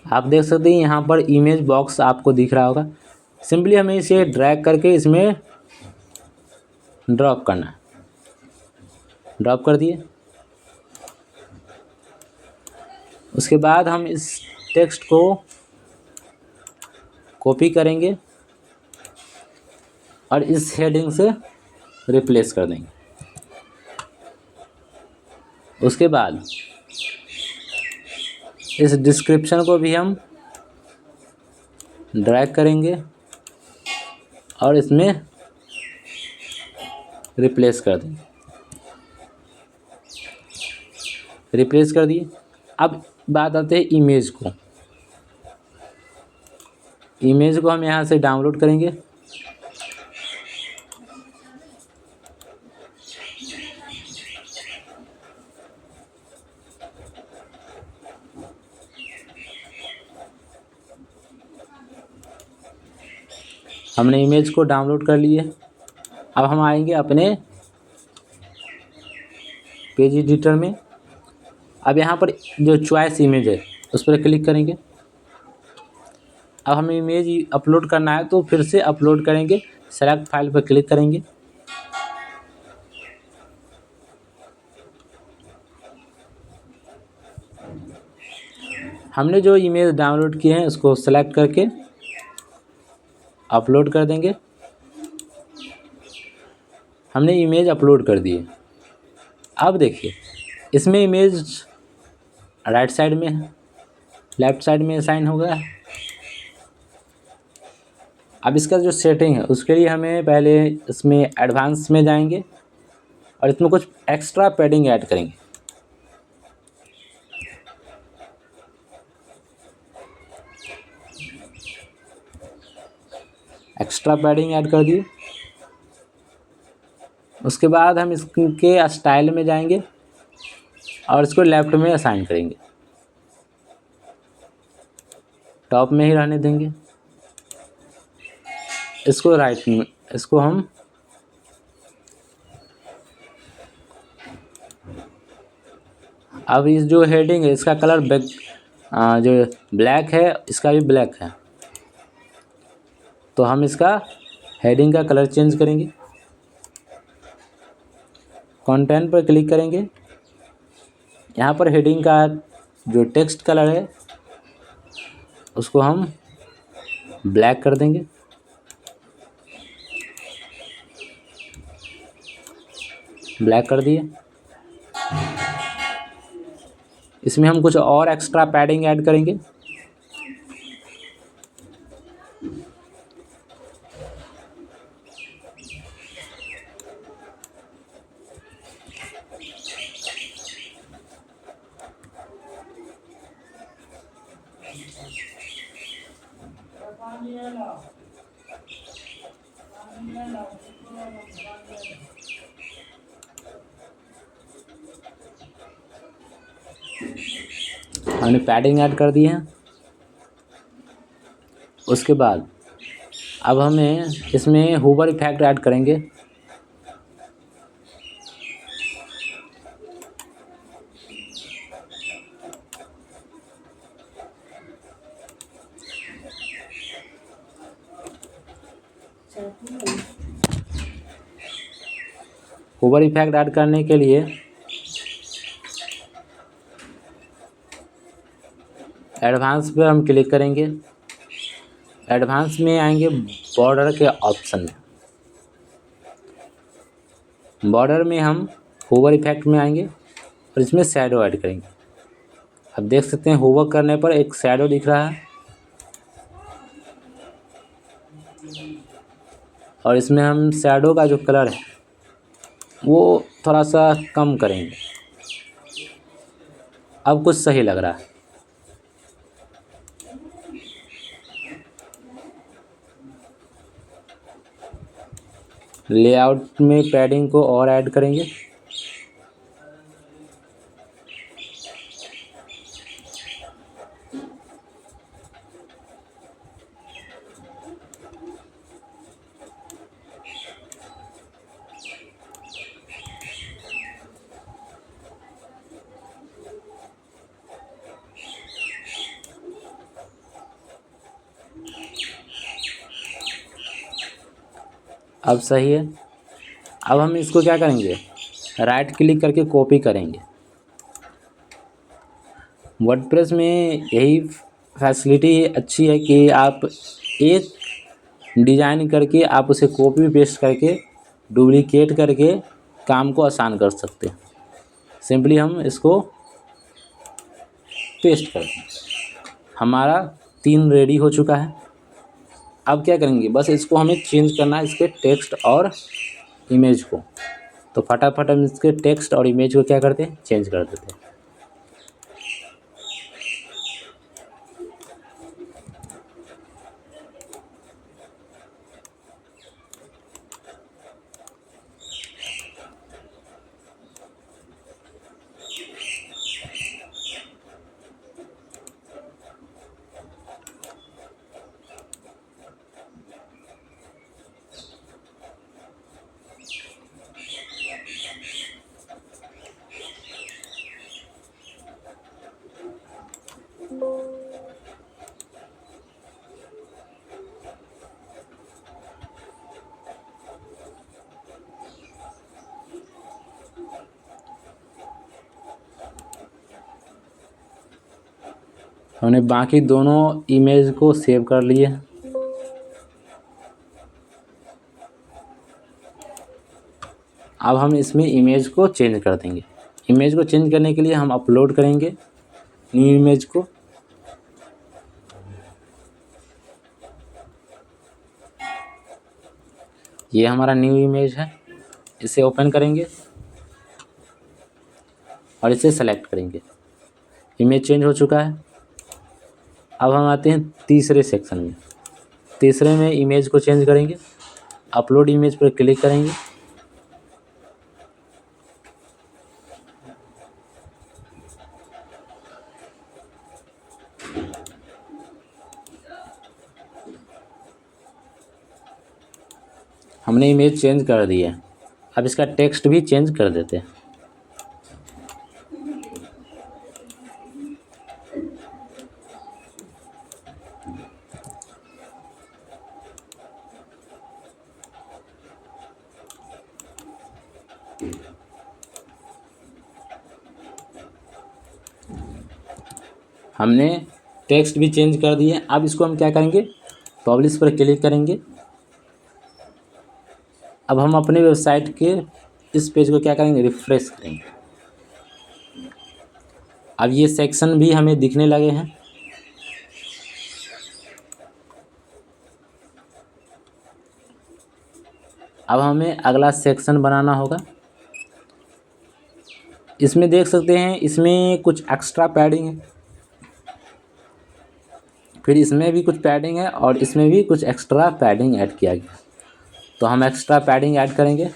[SPEAKER 2] आप देख सकते हैं यहाँ पर इमेज बॉक्स आपको दिख रहा होगा। सिंपली हमें इसे ड्रैग करके इसमें ड्रॉप करना है। ड्रॉप कर दिए। उसके बाद हम इस टेक्स्ट को कॉपी करेंगे और इस हेडिंग से रिप्लेस कर देंगे। उसके बाद इस डिस्क्रिप्शन को भी हम ड्रैग करेंगे और इसमें रिप्लेस कर देंगे। रिप्लेस कर दिए। अब बात आते हैं इमेज को। इमेज को हम यहाँ से डाउनलोड करेंगे। हमने इमेज को डाउनलोड कर लिए। अब हम आएंगे अपने पेज एडिटर में। अब यहाँ पर जो चॉइस इमेज है उस पर क्लिक करेंगे। अब हमें इमेज अपलोड करना है तो फिर से अपलोड करेंगे। सेलेक्ट फाइल पर क्लिक करेंगे। हमने जो इमेज डाउनलोड किए हैं उसको सेलेक्ट करके अपलोड कर देंगे। हमने इमेज अपलोड कर दी है। अब देखिए इसमें इमेज राइट साइड में है, लेफ्ट साइड में असाइन हो गया है। अब इसका जो सेटिंग है उसके लिए हमें पहले इसमें एडवांस में जाएंगे और इसमें कुछ एक्स्ट्रा पैडिंग ऐड करेंगे। एक्स्ट्रा पैडिंग ऐड कर दिए। उसके बाद हम इसके स्टाइल में जाएंगे और इसको लेफ्ट में असाइन करेंगे, टॉप में ही रहने देंगे। इसको राइट में, इसको हम अब इस जो हेडिंग है इसका कलर जो ब्लैक है, इसका भी ब्लैक है, तो हम इसका हेडिंग का कलर चेंज करेंगे। कंटेंट पर क्लिक करेंगे, यहाँ पर हेडिंग का जो टेक्स्ट कलर है उसको हम ब्लैक कर देंगे। ब्लैक कर दिए। इसमें हम कुछ और एक्स्ट्रा पैडिंग ऐड करेंगे। हमने पैडिंग ऐड कर दी है। उसके बाद अब हमें इसमें होवर इफेक्ट ऐड करेंगे। होवर इफेक्ट ऐड करने के लिए एडवांस पे हम क्लिक करेंगे। एडवांस में आएंगे बॉर्डर के ऑप्शन में। बॉर्डर में हम होवर इफेक्ट में आएंगे और इसमें शैडो ऐड करेंगे। अब देख सकते हैं होवर करने पर एक शैडो दिख रहा है और इसमें हम शैडो का जो कलर है वो थोड़ा सा कम करेंगे। अब कुछ सही लग रहा है। लेआउट में पैडिंग को और ऐड करेंगे। अब सही है। अब हम इसको क्या करेंगे, राइट क्लिक करके कॉपी करेंगे। वर्डप्रेस में यही फैसिलिटी अच्छी है कि आप एक डिज़ाइन करके आप उसे कॉपी पेस्ट करके डुप्लिकेट करके काम को आसान कर सकते हैं। सिंपली हम इसको पेस्ट कर दें। हमारा 3 रेडी हो चुका है। अब क्या करेंगे, बस इसको हमें चेंज करना है, इसके टेक्स्ट और इमेज को। तो फटाफट हम इसके टेक्स्ट और इमेज को क्या करते हैं, चेंज कर देते हैं। हमने बाकी दोनों इमेज को सेव कर लिए। अब हम इसमें इमेज को चेंज कर देंगे। इमेज को चेंज करने के लिए हम अपलोड करेंगे न्यू इमेज को। ये हमारा न्यू इमेज है, इसे ओपन करेंगे और इसे सेलेक्ट करेंगे। इमेज चेंज हो चुका है। अब हम आते हैं तीसरे सेक्शन में। तीसरे में इमेज को चेंज करेंगे। अपलोड इमेज पर क्लिक करेंगे। हमने इमेज चेंज कर दी है। अब इसका टेक्स्ट भी चेंज कर देते हैं। हमने टेक्स्ट भी चेंज कर दिए। अब इसको हम क्या करेंगे, पब्लिश पर क्लिक करेंगे। अब हम अपने वेबसाइट के इस पेज को क्या करेंगे, रिफ्रेश करेंगे। अब ये सेक्शन भी हमें दिखने लगे हैं। अब हमें अगला सेक्शन बनाना होगा। इसमें देख सकते हैं, इसमें कुछ एक्स्ट्रा पैडिंग है, फिर इसमें भी कुछ पैडिंग है और इसमें भी कुछ एक्स्ट्रा पैडिंग ऐड किया गया। तो हम एक्स्ट्रा पैडिंग ऐड करेंगे।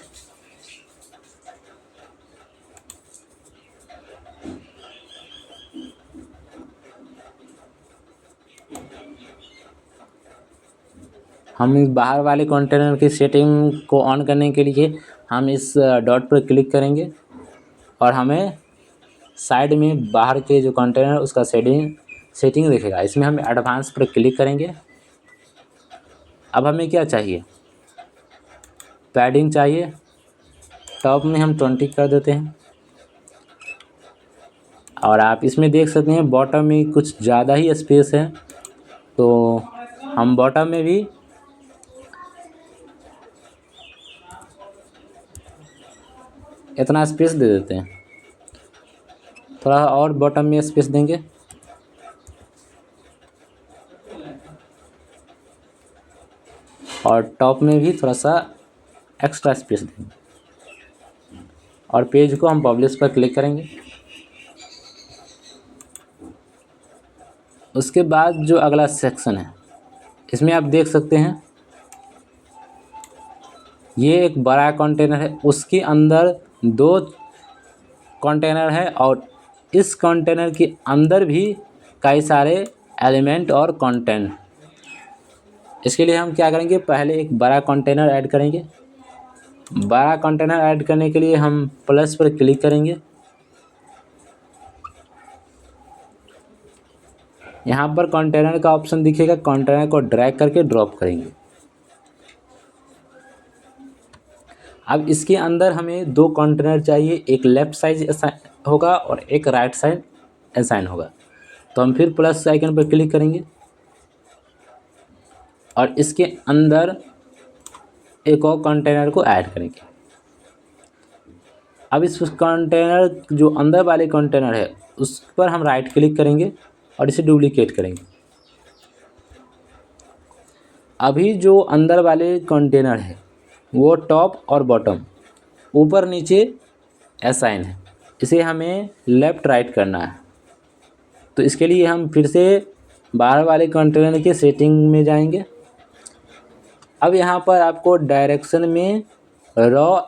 [SPEAKER 2] हम इस बाहर वाले कंटेनर की सेटिंग को ऑन करने के लिए हम इस डॉट पर क्लिक करेंगे और हमें साइड में बाहर के जो कंटेनर उसका सेटिंग दिखेगा। इसमें हम एडवांस पर क्लिक करेंगे। अब हमें क्या चाहिए, पैडिंग चाहिए। टॉप में हम 20 कर देते हैं। और आप इसमें देख सकते हैं बॉटम में कुछ ज़्यादा ही स्पेस है, तो हम बॉटम में भी इतना स्पेस दे देते हैं। थोड़ा और बॉटम में स्पेस देंगे। और टॉप में भी थोड़ा सा एक्स्ट्रा स्पेस देंगे। और पेज को हम पब्लिश पर क्लिक करेंगे। उसके बाद जो अगला सेक्शन है, इसमें आप देख सकते हैं ये एक बड़ा कंटेनर है, उसके अंदर 2 कंटेनर है और इस कंटेनर के अंदर भी कई सारे एलिमेंट और कंटेंट। इसके लिए हम क्या करेंगे, पहले एक बड़ा कंटेनर ऐड करेंगे। बड़ा कंटेनर ऐड करने के लिए हम प्लस पर क्लिक करेंगे। यहाँ पर कंटेनर का ऑप्शन दिखेगा, कंटेनर को ड्रैग करके ड्रॉप करेंगे। अब इसके अंदर हमें 2 कंटेनर चाहिए, एक लेफ़्ट साइड होगा और एक राइट साइड असाइन होगा। तो हम फिर प्लस आइकन पर क्लिक करेंगे और इसके अंदर एक और कंटेनर को ऐड करेंगे। अब इस कंटेनर जो अंदर वाले कंटेनर है उस पर हम राइट क्लिक करेंगे और इसे डुप्लीकेट करेंगे। अभी जो अंदर वाले कंटेनर है वो टॉप और बॉटम, ऊपर नीचे असाइन है, इसे हमें लेफ़्ट राइट करना है। तो इसके लिए हम फिर से बाहर वाले कंटेनर के सेटिंग में जाएंगे। अब यहाँ पर आपको डायरेक्शन में रॉ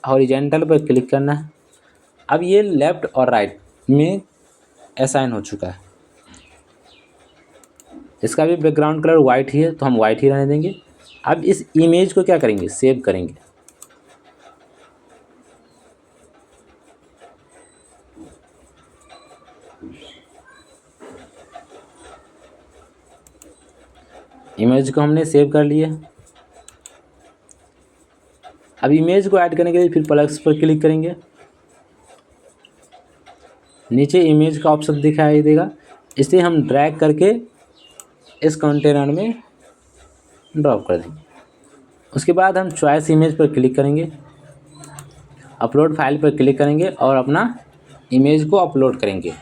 [SPEAKER 2] हॉरिजेंटल पर क्लिक करना है। अब ये लेफ़्ट और राइट में असाइन हो चुका है। इसका भी बैकग्राउंड कलर वाइट ही है, तो हम वाइट ही रहने देंगे। अब इस इमेज को क्या करेंगे, सेव करेंगे। इमेज को हमने सेव कर लिया। अब इमेज को ऐड करने के लिए फिर प्लस पर क्लिक करेंगे। नीचे इमेज का ऑप्शन दिखाई देगा, इसे हम ड्रैग करके इस कंटेनर में ड्रॉप कर देंगे। उसके बाद हम चॉइस इमेज पर क्लिक करेंगे, अपलोड फाइल पर क्लिक करेंगे और अपना इमेज को अपलोड करेंगे।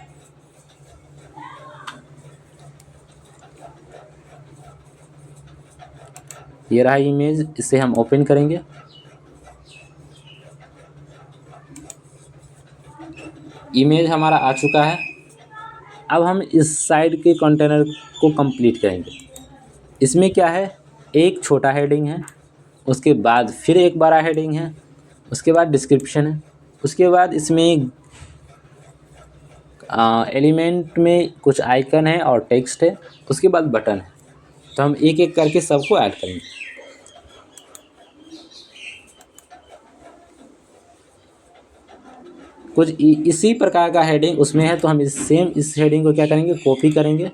[SPEAKER 2] ये रहा इमेज, इसे हम ओपन करेंगे। इमेज हमारा आ चुका है। अब हम इस साइड के कंटेनर को कंप्लीट करेंगे। इसमें क्या है, एक छोटा हेडिंग है, उसके बाद फिर एक बड़ा हेडिंग है, उसके बाद डिस्क्रिप्शन है, उसके बाद इसमें एलिमेंट में कुछ आइकन है और टेक्स्ट है, उसके बाद बटन है। तो हम एक एक करके सबको ऐड करेंगे। कुछ इसी प्रकार का हेडिंग उसमें है, तो हम इस हेडिंग को क्या करेंगे, कॉपी करेंगे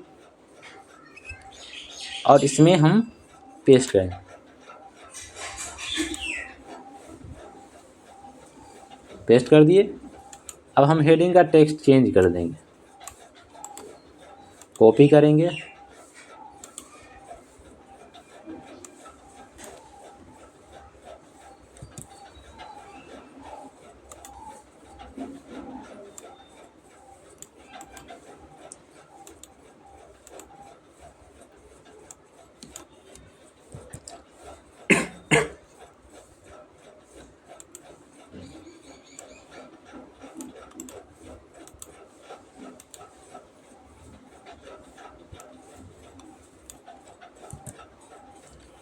[SPEAKER 2] और इसमें हम पेस्ट करेंगे। पेस्ट कर दिए। अब हम हेडिंग का टेक्स्ट चेंज कर देंगे, कॉपी करेंगे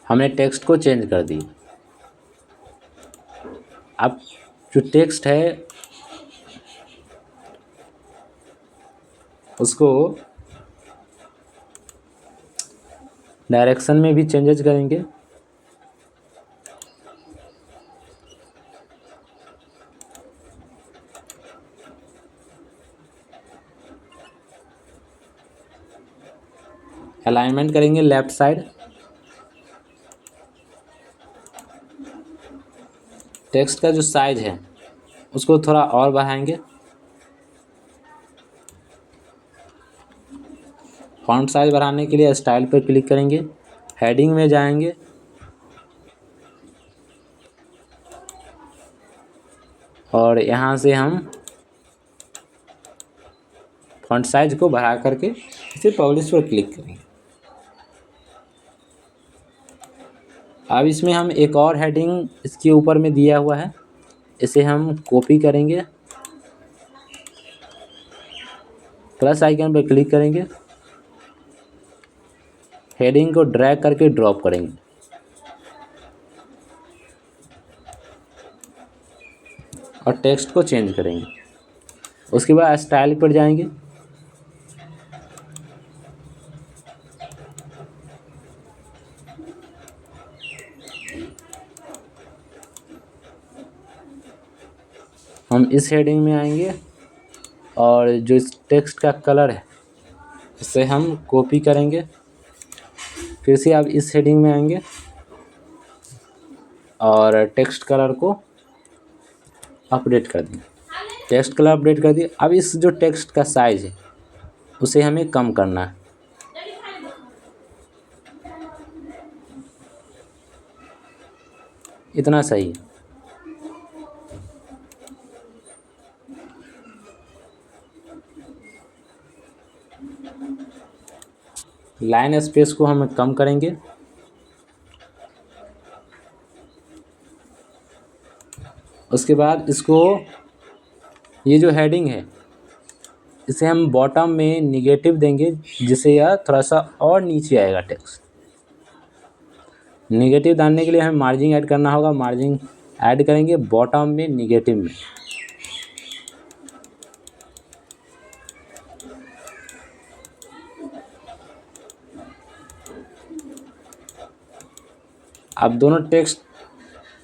[SPEAKER 2] हमने टेक्स्ट को चेंज कर दिया। अब जो टेक्स्ट है उसको डायरेक्शन में भी चेंजेस करेंगे। अलाइनमेंट करेंगे लेफ्ट साइड। टेक्स्ट का जो साइज है उसको थोड़ा और बढ़ाएंगे। फॉन्ट साइज बढ़ाने के लिए स्टाइल पर क्लिक करेंगे, हेडिंग में जाएंगे और यहाँ से हम फॉन्ट साइज को बढ़ा करके इसे पब्लिश पर क्लिक करेंगे। अब इसमें हम एक और हेडिंग इसके ऊपर में दिया हुआ है, इसे हम कॉपी करेंगे, प्लस आइकन पर क्लिक करेंगे, हेडिंग को ड्रैग करके ड्रॉप करेंगे और टेक्स्ट को चेंज करेंगे। उसके बाद स्टाइल पर जाएंगे, हम इस हेडिंग में आएंगे और जो इस टेक्स्ट का कलर है इसे हम कॉपी करेंगे। फिर से अब इस हेडिंग में आएंगे और टेक्स्ट कलर को अपडेट कर देंगे। टेक्स्ट कलर अपडेट कर दिया। अब इस जो टेक्स्ट का साइज है उसे हमें कम करना है। इतना सही है। लाइन स्पेस को हम कम करेंगे। उसके बाद इसको, ये जो हेडिंग है इसे हम बॉटम में निगेटिव देंगे, जिससे यह थोड़ा सा और नीचे आएगा टेक्स्ट। निगेटिव डालने के लिए हमें मार्जिन ऐड करना होगा। मार्जिन ऐड करेंगे बॉटम में निगेटिव में। अब दोनों टेक्स्ट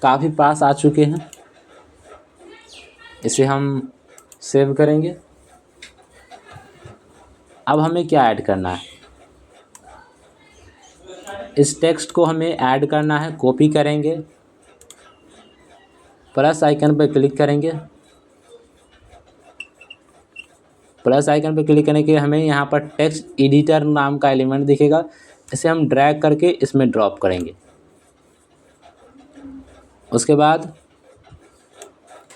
[SPEAKER 2] काफ़ी पास आ चुके हैं। इसे हम सेव करेंगे। अब हमें क्या ऐड करना है, इस टेक्स्ट को हमें ऐड करना है। कॉपी करेंगे, प्लस आइकन पर क्लिक करेंगे। प्लस आइकन पर क्लिक करने के हमें यहाँ पर टेक्स्ट एडिटर नाम का एलिमेंट दिखेगा, इसे हम ड्रैग करके इसमें ड्रॉप करेंगे। उसके बाद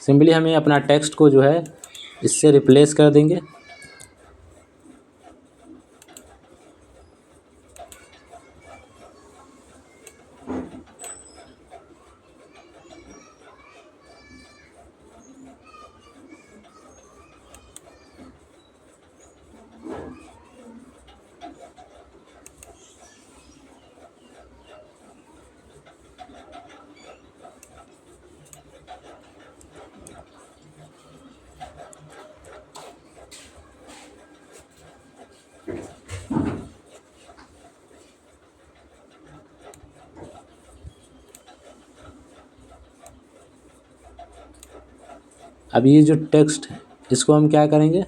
[SPEAKER 2] सिंपली हमें अपना टेक्स्ट को जो है इससे रिप्लेस कर देंगे। अब ये जो टेक्स्ट है इसको हम क्या करेंगे,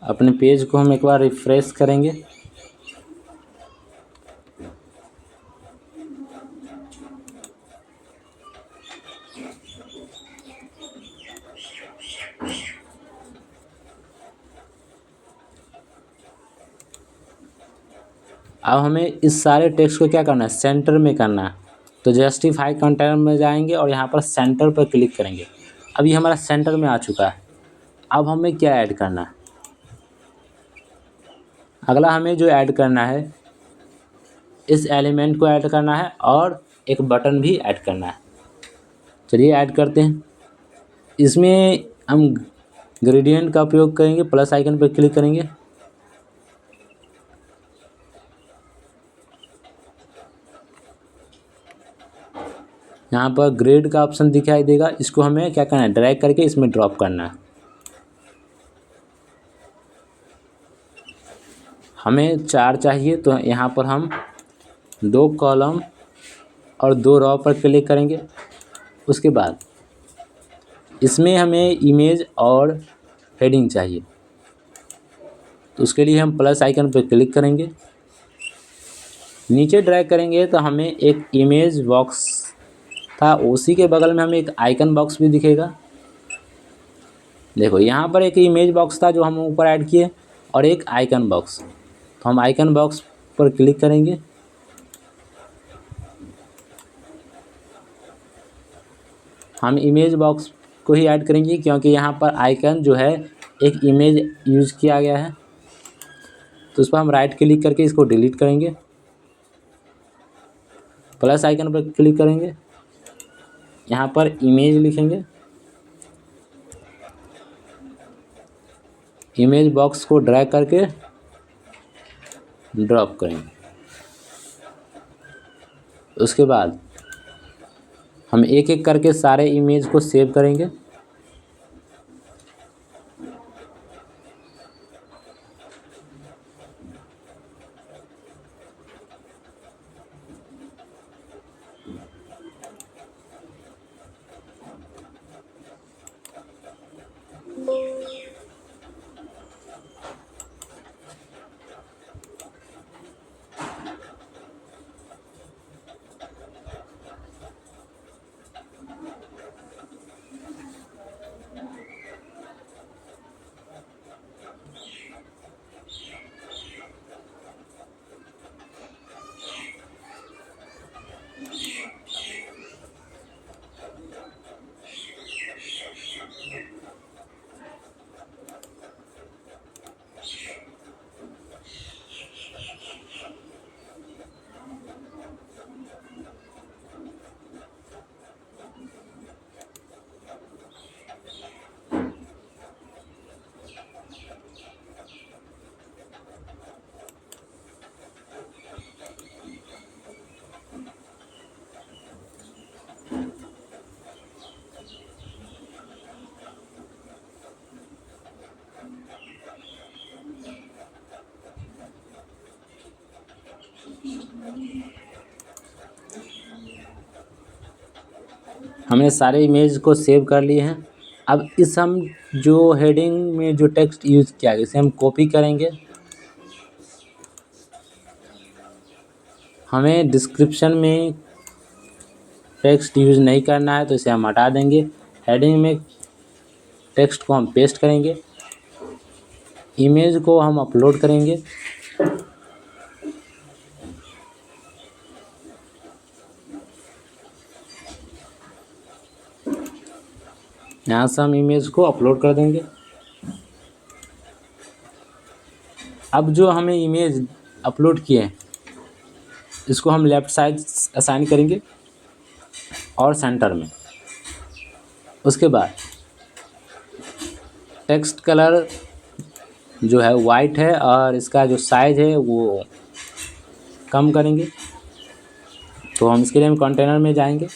[SPEAKER 2] अपने पेज को हम एक बार रिफ्रेश करेंगे। अब हमें इस सारे टेक्स्ट को क्या करना है, सेंटर में करना है। तो जस्टिफाई कंटेनर में जाएंगे और यहाँ पर सेंटर पर क्लिक करेंगे। अब ये हमारा सेंटर में आ चुका है। अब हमें क्या ऐड करना है, अगला हमें जो ऐड करना है, इस एलिमेंट को ऐड करना है और एक बटन भी ऐड करना है। चलिए ऐड करते हैं। इसमें हम ग्रेडियंट का उपयोग करेंगे, प्लस आइकन पर क्लिक करेंगे। यहाँ पर ग्रेड का ऑप्शन दिखाई देगा, इसको हमें क्या करना है, ड्रैग करके इसमें ड्रॉप करना है। हमें 4 चाहिए तो यहाँ पर हम 2 कॉलम और 2 रो पर क्लिक करेंगे। उसके बाद इसमें हमें इमेज और हेडिंग चाहिए, तो उसके लिए हम प्लस आइकन पर क्लिक करेंगे, नीचे ड्रैग करेंगे तो हमें एक इमेज बॉक्स था, उसी के बगल में हमें एक आइकन बॉक्स भी दिखेगा। देखो यहाँ पर एक इमेज बॉक्स था जो हम ऊपर ऐड किए और एक आइकन बॉक्स, तो हम आइकन बॉक्स पर क्लिक करेंगे। हम इमेज बॉक्स को ही ऐड करेंगे क्योंकि यहाँ पर आइकन जो है एक इमेज यूज किया गया है, तो उस पर हम राइट क्लिक करके इसको डिलीट करेंगे, प्लस आइकन पर क्लिक करेंगे, यहाँ पर इमेज लिखेंगे, इमेज बॉक्स को ड्रैग करके ड्रॉप करेंगे। उसके बाद हम एक एक करके सारे इमेज को सेव करेंगे। हमने सारे इमेज को सेव कर लिए हैं। अब इस हम जो हेडिंग में जो टेक्स्ट यूज़ किया है इसे हम कॉपी करेंगे। हमें डिस्क्रिप्शन में टेक्स्ट यूज़ नहीं करना है तो इसे हम हटा देंगे। हेडिंग में टेक्स्ट को हम पेस्ट करेंगे, इमेज को हम अपलोड करेंगे, यहाँ से हम इमेज को अपलोड कर देंगे। अब जो हमें इमेज अपलोड किए हैं इसको हम लेफ़्ट साइड असाइन करेंगे और सेंटर में। उसके बाद टेक्स्ट कलर जो है वाइट है और इसका जो साइज़ है वो कम करेंगे, तो हम इसके लिए हम कंटेनर में जाएंगे।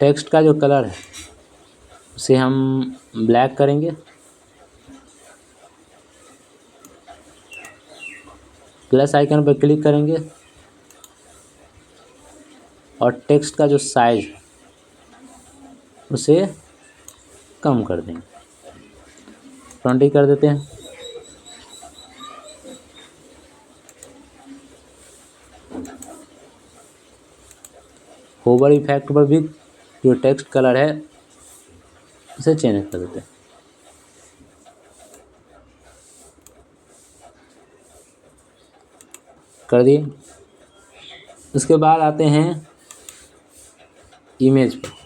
[SPEAKER 2] टेक्स्ट का जो कलर है उसे हम ब्लैक करेंगे प्लस आइकन पर क्लिक करेंगे और टेक्स्ट का जो साइज उसे कम कर देंगे, 20 कर देते हैं। होवर इफेक्ट पर भी जो टेक्स्ट कलर है उसे चेंज कर देते हैं। कर दिए। उसके बाद आते हैं इमेज पर।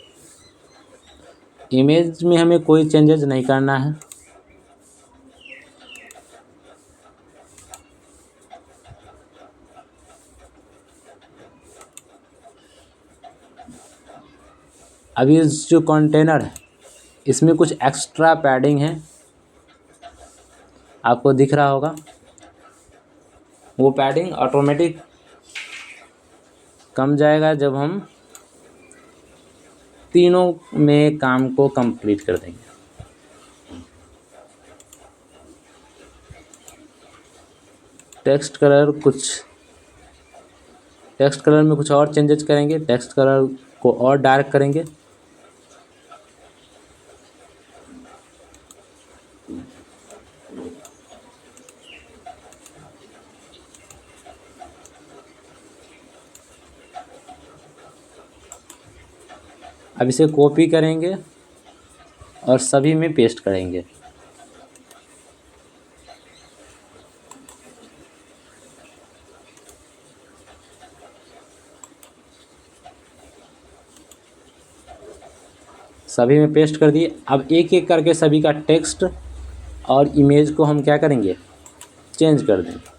[SPEAKER 2] इमेज में हमें कोई चेंजेस नहीं करना है। अभी इस जो कंटेनर है इसमें कुछ एक्स्ट्रा पैडिंग है, आपको दिख रहा होगा। वो पैडिंग ऑटोमेटिक कम जाएगा जब हम तीनों में काम को कंप्लीट कर देंगे। टेक्स्ट कलर में कुछ और चेंजेस करेंगे। टेक्स्ट कलर को और डार्क करेंगे। अब इसे कॉपी करेंगे और सभी में पेस्ट करेंगे। सभी में पेस्ट कर दिए। अब एक एक करके सभी का टेक्स्ट और इमेज को हम क्या करेंगे, चेंज कर देंगे।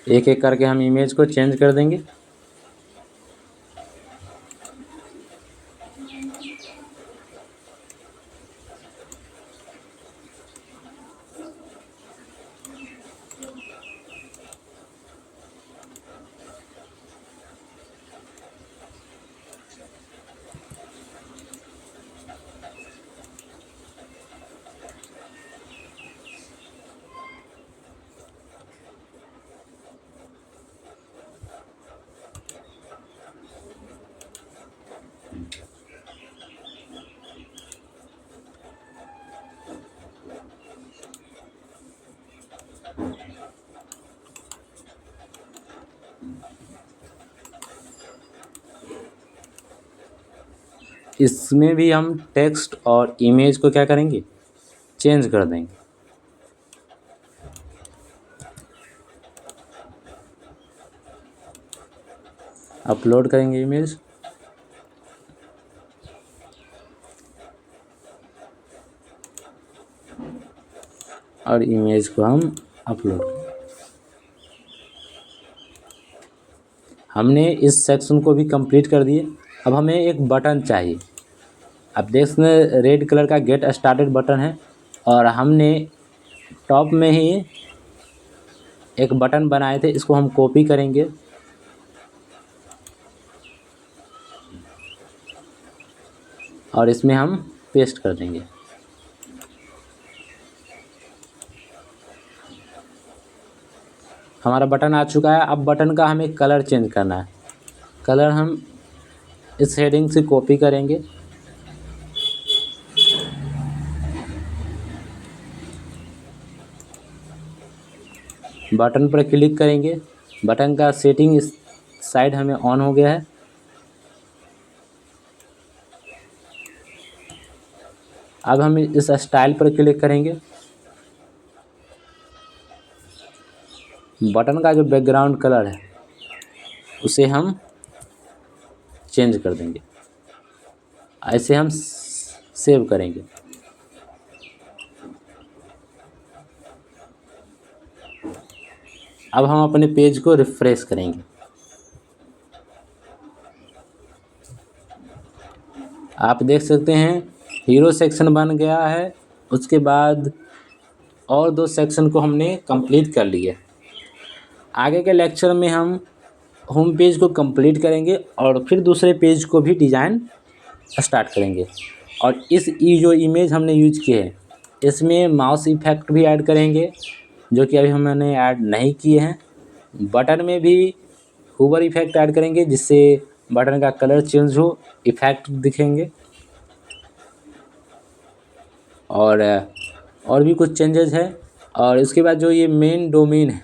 [SPEAKER 2] एक एक करके हम इमेज को चेंज कर देंगे। इसमें भी हम टेक्स्ट और इमेज को क्या करेंगे, चेंज कर देंगे। अपलोड करेंगे इमेज। और इमेज को हम अपलोड। हमने इस सेक्शन को भी कंप्लीट कर दिए। अब हमें एक बटन चाहिए। अब देख सकते हैं रेड कलर का गेट स्टार्टेड बटन है और हमने टॉप में ही एक बटन बनाए थे, इसको हम कॉपी करेंगे और इसमें हम पेस्ट कर देंगे। हमारा बटन आ चुका है। अब बटन का हमें कलर चेंज करना है। कलर हम इस हेडिंग से कॉपी करेंगे। बटन पर क्लिक करेंगे। बटन का सेटिंग इस साइड हमें ऑन हो गया है। अब हम इस स्टाइल पर क्लिक करेंगे। बटन का जो बैकग्राउंड कलर है उसे हम चेंज कर देंगे। ऐसे हम सेव करेंगे। अब हम अपने पेज को रिफ्रेश करेंगे। आप देख सकते हैं हीरो सेक्शन बन गया है। उसके बाद और 2 सेक्शन को हमने कंप्लीट कर लिया। आगे के लेक्चर में हम होम पेज को कंप्लीट करेंगे और फिर दूसरे पेज को भी डिज़ाइन स्टार्ट करेंगे। और जो इमेज हमने यूज किए हैं इसमें माउस इफेक्ट भी ऐड करेंगे, जो कि अभी हमने ऐड नहीं किए हैं। बटन में भी हूवर इफेक्ट ऐड करेंगे, जिससे बटन का कलर चेंज हो, इफेक्ट दिखेंगे। और भी कुछ चेंजेस है। और इसके बाद जो ये मेन डोमेन है,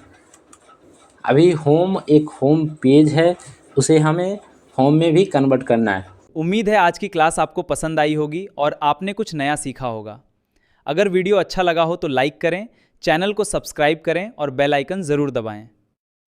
[SPEAKER 2] अभी एक होम पेज है, उसे हमें होम में भी कन्वर्ट करना है।
[SPEAKER 1] उम्मीद है आज की क्लास आपको पसंद आई होगी और आपने कुछ नया सीखा होगा। अगर वीडियो अच्छा लगा हो तो लाइक करें, चैनल को सब्सक्राइब करें और बेल आइकन ज़रूर दबाएं।